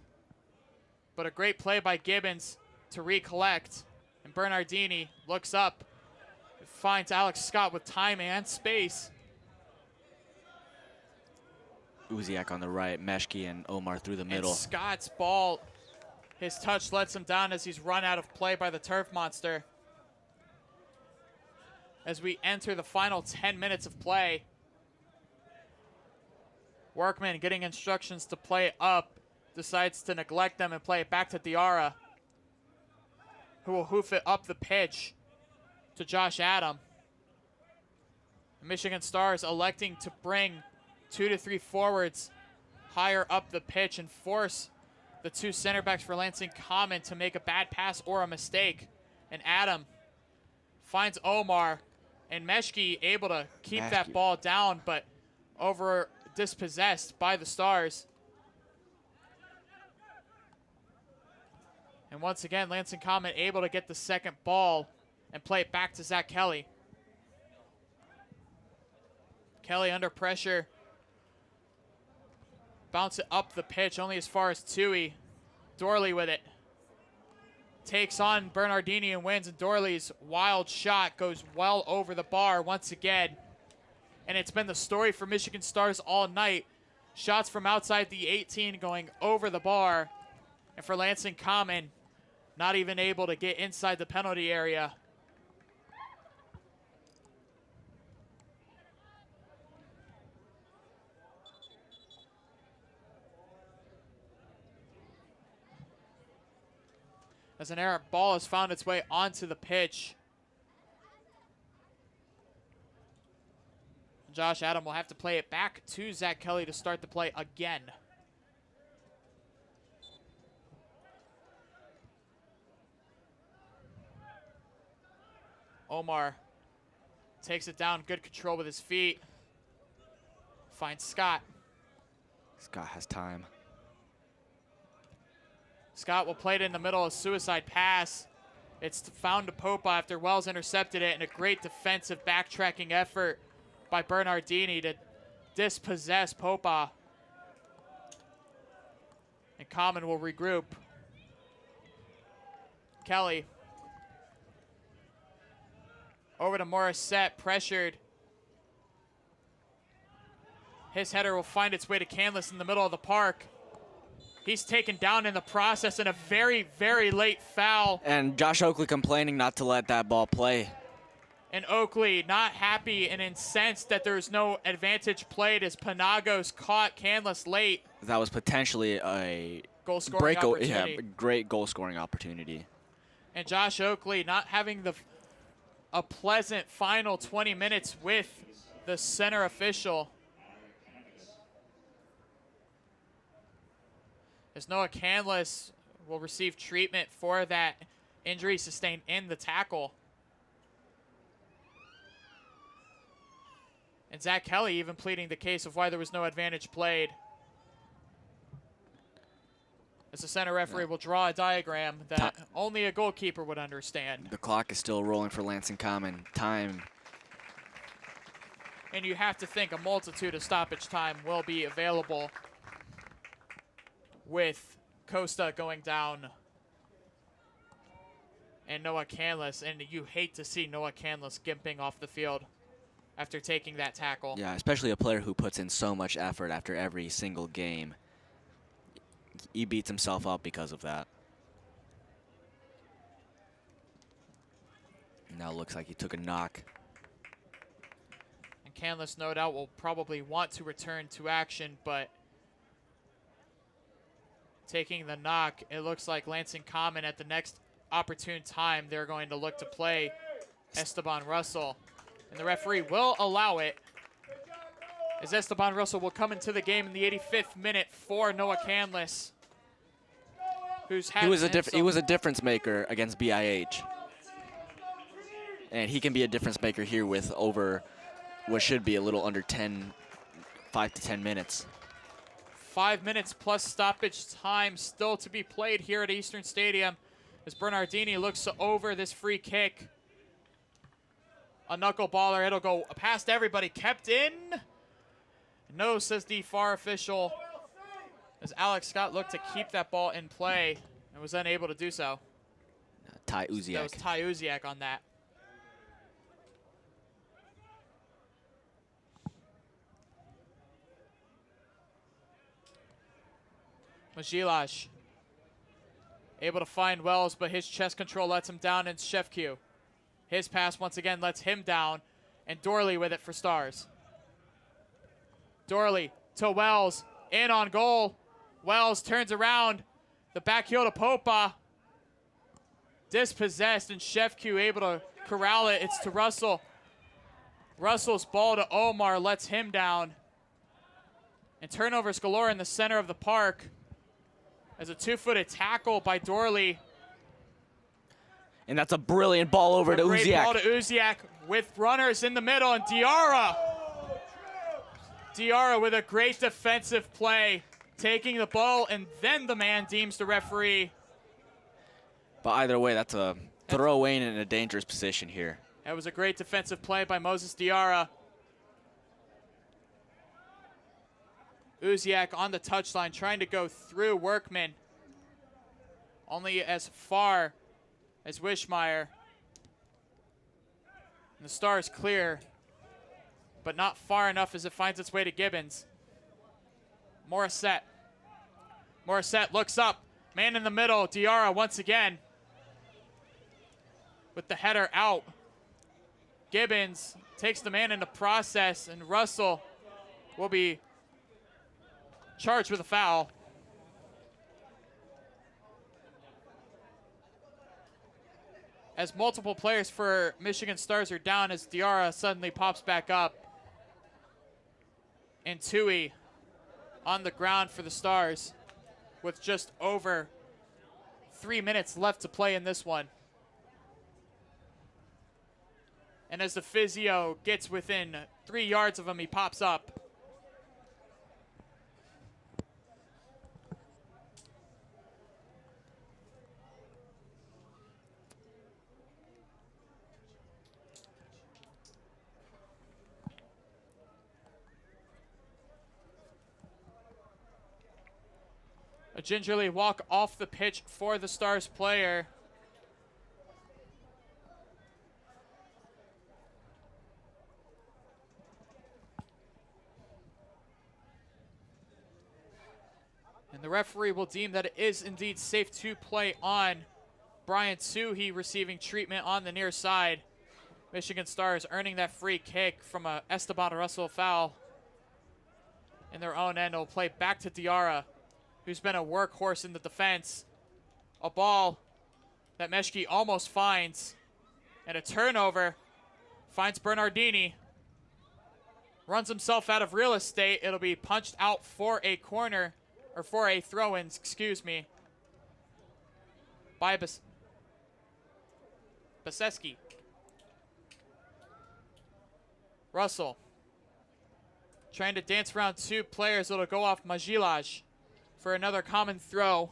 but a great play by Gibbons to recollect. And Bernardini looks up, finds Alex Scott with time and space. Uziak on the right, Meshke and Omar through the middle. And Scott's ball, his touch lets him down as he's run out of play by the Turf Monster. As we enter the final 10 minutes of play. Workman getting instructions to play up, decides to neglect them and play it back to Diarra, who will hoof it up the pitch to Josh Adam. Michigan Stars electing to bring 2 to 3 forwards higher up the pitch and force the two center backs for Lansing Common to make a bad pass or a mistake. And Adam finds Omar, and Meshke able to keep that ball down, but over dispossessed by the Stars. And once again, Lansing Common able to get the second ball and play it back to Zach Kelly. Kelly under pressure. Bounce it up the pitch, only as far as Tui. Dorley with it. Takes on Bernardini and wins, and Dorley's wild shot goes well over the bar once again. And it's been the story for Michigan Stars all night. Shots from outside the 18 going over the bar. And for Lansing Common, not even able to get inside the penalty area. As an errant ball has found its way onto the pitch. Josh Adam will have to play it back to Zach Kelly to start the play again. Omar takes it down, good control with his feet. Finds Scott. Scott has time. Scott will play it in the middle, a suicide pass. It's found to Popa after Wells intercepted it, and a great defensive backtracking effort by Bernardini to dispossess Popa. And Common will regroup. Kelly. Over to Morissette, pressured. His header will find its way to Canlis in the middle of the park. He's taken down in the process, and a very, very late foul. And Josh Oakley complaining not to let that ball play. And Oakley not happy and incensed that there's no advantage played as Panagos caught Canlis late. That was potentially a goal scoring opportunity. Yeah, great goal scoring opportunity. And Josh Oakley not having a pleasant final 20 minutes with the center official. As Noah Canlis will receive treatment for that injury sustained in the tackle. And Zach Kelly even pleading the case of why there was no advantage played. As the center referee will draw a diagram that only a goalkeeper would understand. The clock is still rolling for Lansing Common. Time. And you have to think a multitude of stoppage time will be available with Costa going down and Noah Canlis. And you hate to see Noah Canlis gimping off the field after taking that tackle. Yeah, especially a player who puts in so much effort after every single game. He beats himself up because of that. Now it looks like he took a knock. And Canlis, no doubt, will probably want to return to action, but taking the knock, it looks like Lansing Common at the next opportune time, they're going to look to play Esteban Russell. And the referee will allow it, as Esteban Russell will come into the game in the 85th minute for Noah Canlis, who's had he was a difference maker against BIH. And he can be a difference maker here with over what should be a little under 5 to 10 minutes. 5 minutes plus stoppage time still to be played here at Eastern Stadium as Bernardini looks over this free kick. A knuckleballer, it'll go past everybody, kept in. No, says the FAR official, as Alex Scott looked to keep that ball in play and was unable to do so. Ty Uziak. That was Ty Uziak on that. Majilash able to find Wells, but his chest control lets him down, and Shefq. His pass once again lets him down, and Dorley with it for Stars. Dorley to Wells, in on goal. Wells turns around, the back heel to Popa. Dispossessed, and Shefq able to corral it. It's to Russell. Russell's ball to Omar lets him down. And turnovers galore in the center of the park as a two-footed tackle by Dorley. And that's a brilliant ball over to Uziak. Great ball to Uziak with runners in the middle, and Diarra with a great defensive play, taking the ball, and then the man deems the referee. But either way, that's a throw in a dangerous position here. That was a great defensive play by Moses Diarra. Uziak on the touchline trying to go through Workman. Only as far as Wishmeyer. And the Stars clear, but not far enough as it finds its way to Gibbons. Morissette. Morissette looks up. Man in the middle. Diarra once again with the header out. Gibbons takes the man into process, and Russell will be charged with a foul. As multiple players for Michigan Stars are down, as Diarra suddenly pops back up. And Tui on the ground for the Stars with just over 3 minutes left to play in this one. And as the physio gets within 3 yards of him, he pops up. A gingerly walk off the pitch for the Stars player. And the referee will deem that it is indeed safe to play on Brian Suhi, receiving treatment on the near side. Michigan Stars earning that free kick from a Esteban Russell foul in their own end. Will play back to Diarra, who's been a workhorse in the defense. A ball that Meshki almost finds. And a turnover. Finds Bernardini. Runs himself out of real estate. It'll be punched out for a corner. Or for a throw-in, excuse me. By Baseski. Russell. Trying to dance around 2 players. It'll go off Majilaj for another common throw.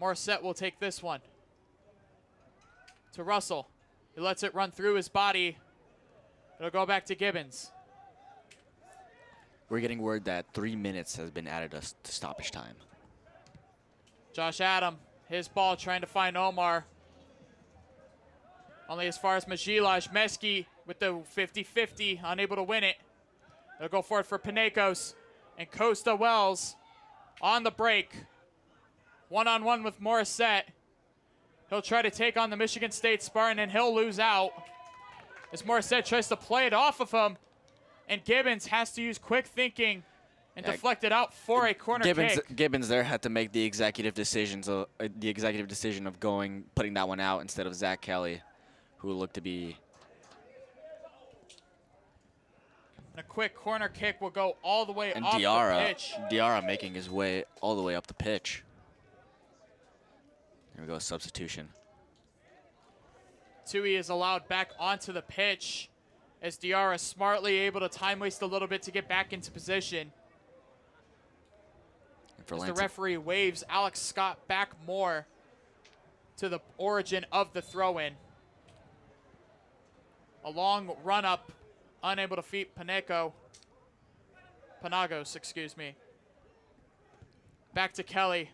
Morissette will take this one. To Russell. He lets it run through his body. It'll go back to Gibbons. We're getting word that 3 minutes has been added to stoppage time. Josh Adam, his ball trying to find Omar. Only as far as Majilaj. Meski with the 50-50, unable to win it. They'll go for it for Panekos. And Costa Wells on the break. One-on-one with Morissette. He'll try to take on the Michigan State Spartan, and he'll lose out as Morissette tries to play it off of him. And Gibbons has to use quick thinking and deflect it out for a corner kick. Gibbons there had to make the executive decision of putting that one out instead of Zach Kelly, who looked to be. And a quick corner kick will go all the way off Diarra, the pitch. Diarra making his way all the way up the pitch. There we go, substitution. Tui is allowed back onto the pitch as Diarra smartly able to time waste a little bit to get back into position. As the referee waves Alex Scott back more to the origin of the throw-in. A long run-up, unable to feed Panagos, excuse me. Back to Kelly.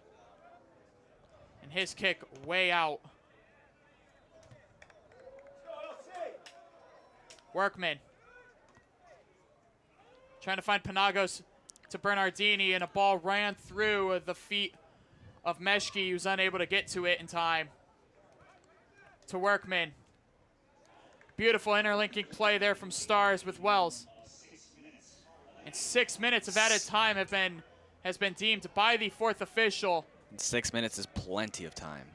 And his kick way out. Workman. Trying to find Panagos to Bernardini, and a ball ran through the feet of Meshki, who's unable to get to it in time. To Workman. Beautiful interlinking play there from Stars with Wells. And 6 minutes of added time has been deemed by the 4th official. 6 minutes is plenty of time.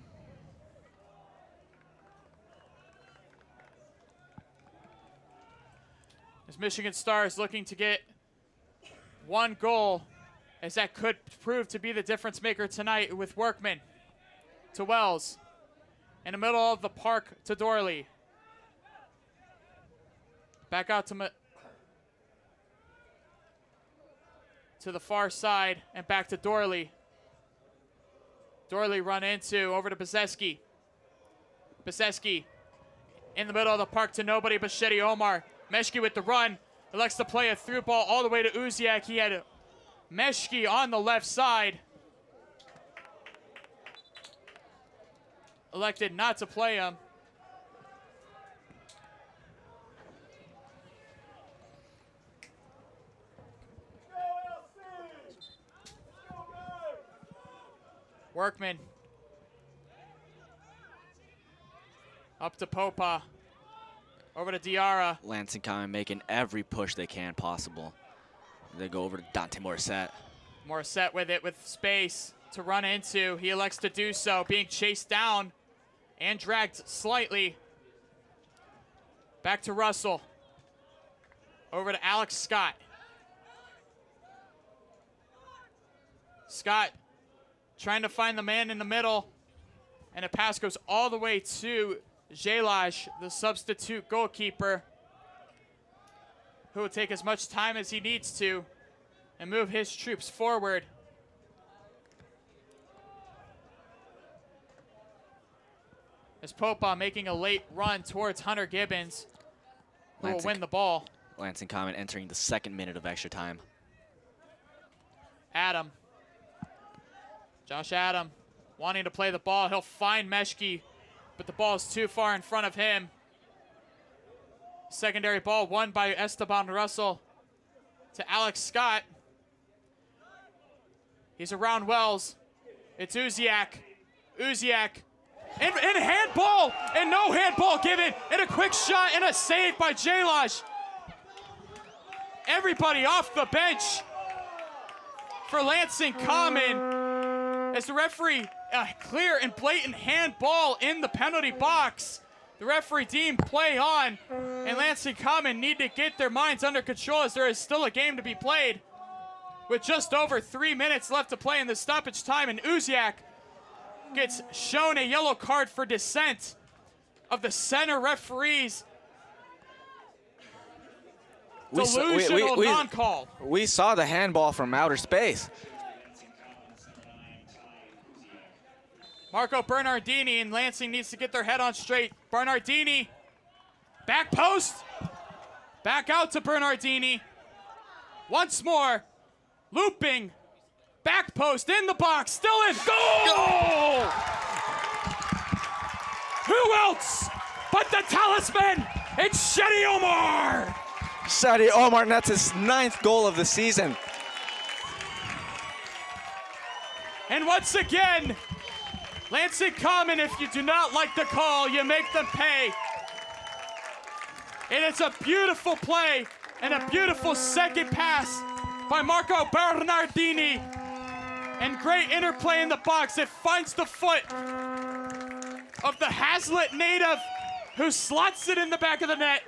As Michigan Stars looking to get 1 goal, as that could prove to be the difference maker tonight, with Workman to Wells. In the middle of the park to Dorley. Back out to the far side and back to Dorley. Dorley run into over to Baseski. Baseski in the middle of the park to nobody but Shetty Omar. Meshki with the run. Elects to play a through ball all the way to Uziak. He had Meshki on the left side. Elected not to play him. Workman. Up to Popa. Over to Diarra. Lansing Common making every push they can possible. They go over to Dante Morissette. Morissette with it with space to run into. He elects to do so, being chased down and dragged slightly. Back to Russell. Over to Alex Scott. Scott trying to find the man in the middle. And a pass goes all the way to Jelaj, the substitute goalkeeper, who will take as much time as he needs to and move his troops forward. As Popa making a late run towards Hunter Gibbons, who will win the ball. Lansing Common entering the 2nd minute of extra time. Adam. Josh Adam wanting to play the ball. He'll find Meshke, but the ball is too far in front of him. Secondary ball won by Esteban Russell to Alex Scott. He's around Wells. It's Uziak. Uziak. And handball, and no handball given, and a quick shot and a save by Jelaj. Everybody off the bench for Lansing Common as the referee, a clear and blatant handball in the penalty box. The referee deemed play on, and Lansing Common need to get their minds under control as there is still a game to be played with just over 3 minutes left to play in the stoppage time, and Uziak gets shown a yellow card for dissent of the center referee's delusional non-call. We saw the handball from outer space. Marco Bernardini, and Lansing needs to get their head on straight. Bernardini, back post. Back out to Bernardini. Once more, looping. Back post in the box, still in. Goal! Who else but the talisman? It's Shedi Omar. Shadi Omar, that's his 9th goal of the season. And once again, Lansing Common, if you do not like the call, you make them pay. And it's a beautiful play and a beautiful second pass by Marco Bernardini. And great interplay in the box. It finds the foot of the Hazlitt native, who slots it in the back of the net.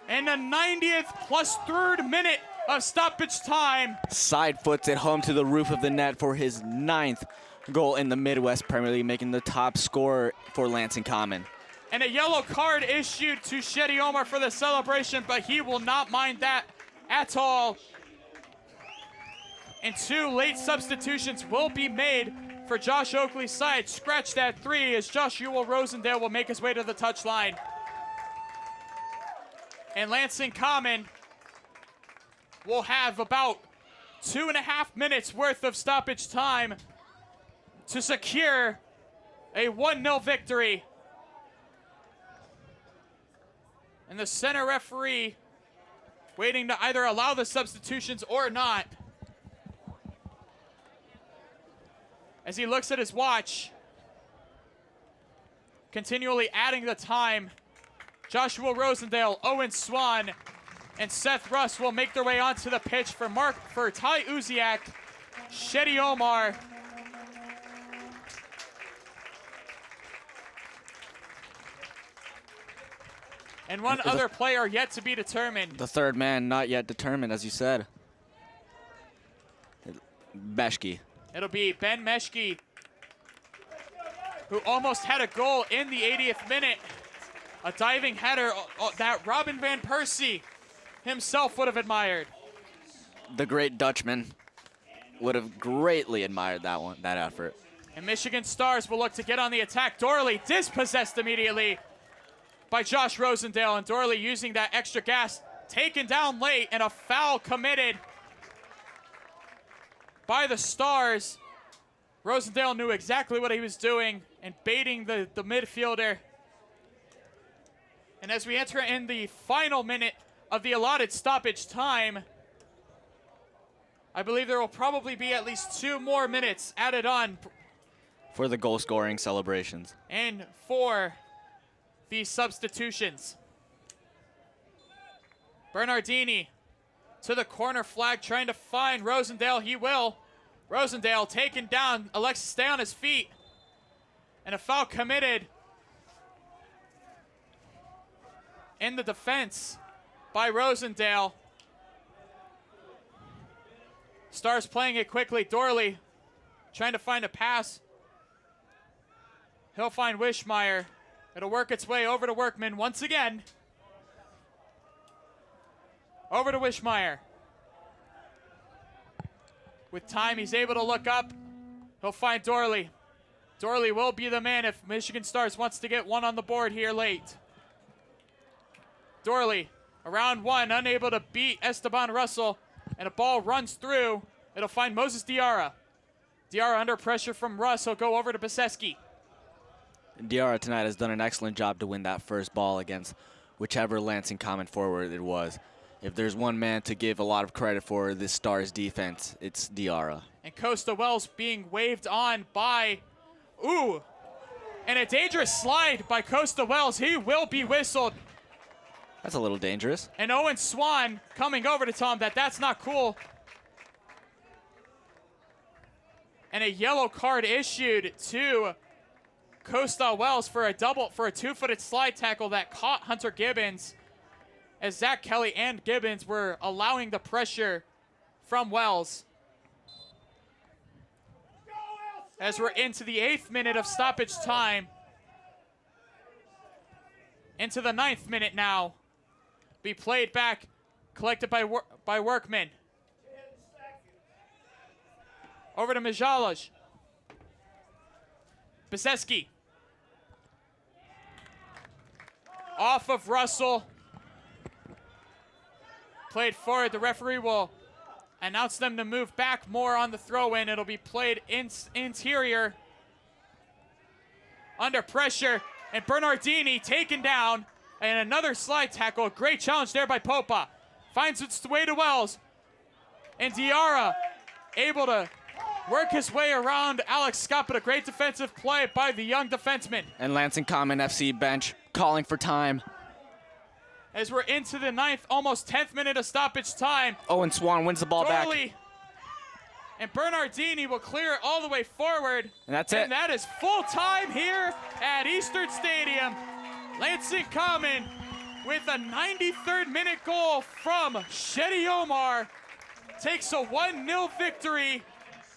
And the 90th plus 3rd minute of stoppage time. Side foots it home to the roof of the net for his 9th goal in the Midwest Premier League, making the top scorer for Lansing Common. And a yellow card issued to Shedi Omar for the celebration, but he will not mind that at all. And 2 late substitutions will be made for Josh Oakley's side. Scratch that 3 as Joshua Rosendale will make his way to the touchline. And Lansing Common will have about 2.5 minutes worth of stoppage time to secure a 1-0 victory. And the center referee waiting to either allow the substitutions or not, as he looks at his watch, continually adding the time. Joshua Rosendale, Owen Swan, and Seth Russ will make their way onto the pitch for Ty Uziak, Shedi Omar, and one other player yet to be determined. The 3rd man not yet determined, as you said. Meshke. It'll be Ben Meshke, who almost had a goal in the 80th minute. A diving header that Robin Van Persie himself would have admired. The great Dutchman would have greatly admired that effort. And Michigan Stars will look to get on the attack. Dorley dispossessed immediately by Josh Rosendale, and Dorley using that extra gas, taken down late, and a foul committed by the Stars. Rosendale knew exactly what he was doing and baiting the midfielder. And as we enter in the final minute of the allotted stoppage time, I believe there will probably be at least 2 more minutes added on for the goal-scoring celebrations and for the substitutions. Bernardini to the corner flag, trying to find Rosendale. He will. Rosendale taken down. Alexis, stay on his feet. And a foul committed in the defense by Rosendale. Stars playing it quickly. Dorley trying to find a pass. He'll find Wishmeyer. It'll work its way over to Workman once again. Over to Wishmeyer. With time, he's able to look up. He'll find Dorley. Dorley will be the man if Michigan Stars wants to get one on the board here late. Dorley, around one, unable to beat Esteban Russell, and a ball runs through. It'll find Moses Diarra. Diarra under pressure from Russ. He'll go over to Beseski. Diarra tonight has done an excellent job to win that first ball against whichever Lansing Common forward it was. If there's one man to give a lot of credit for this Stars defense, it's Diarra. And Costa Wells being waved on by, and a dangerous slide by Costa Wells. He will be whistled. That's a little dangerous. And Owen Swan coming over to tell him that that's not cool. And a yellow card issued to Costa Wells for a two-footed slide tackle that caught Hunter Gibbons, as Zach Kelly and Gibbons were allowing the pressure from Wells. As we're into the 8th minute of stoppage time. Into the 9th minute now. Be played back, collected by Workman. Over to Mijalaj. Beseski. Off of Russell. Played forward. The referee will announce them to move back more on the throw-in. It'll be played interior. Under pressure. And Bernardini taken down. And another slide tackle. Great challenge there by Popa. Finds its way to Wells. And Diarra able to work his way around Alex Scott, but a great defensive play by the young defenseman. And Lansing Common FC bench calling for time. As we're into the 9th, almost 10th minute of stoppage time. Owen Swan wins the ball back. And Bernardini will clear it all the way forward. And that's it. And that is full time here at Eastern Stadium. Lansing Common with a 93rd minute goal from Shetty Omar takes a 1-0 victory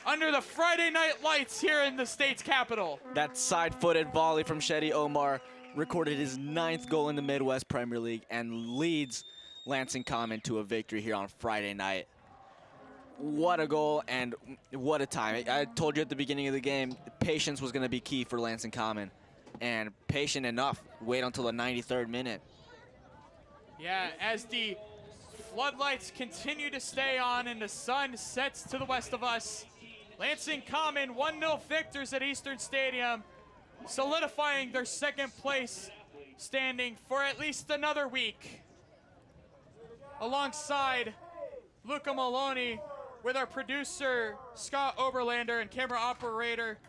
under the Friday night lights here in the state's capital. That side-footed volley from Shetty Omar recorded his 9th goal in the Midwest Premier League and leads Lansing Common to a victory here on Friday night. What a goal and what a time. I told you at the beginning of the game, patience was going to be key for Lansing Common. And patient enough, wait until the 93rd minute. Yeah, as the floodlights continue to stay on and the sun sets to the west of us, Lansing Common 1-0 victors at Eastern Stadium, solidifying their second place standing for at least another week. Alongside Luca Maloney with our producer Scott Oberlander and camera operator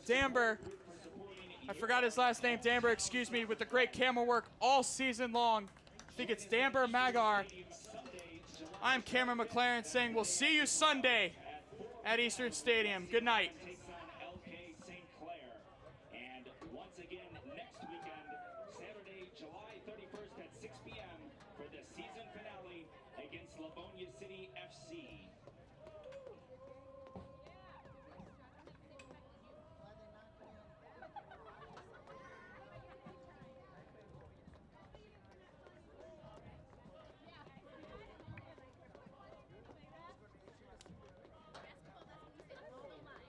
Damber. I forgot his last name, Damber, excuse me, with the great camera work all season long. I think it's Damber Magar. I'm Cameron McLaren saying we'll see you Sunday at Eastern Stadium. Good night. And once again, next weekend, Saturday, July 31st at 6 p.m. for the season finale against Livonia City FC.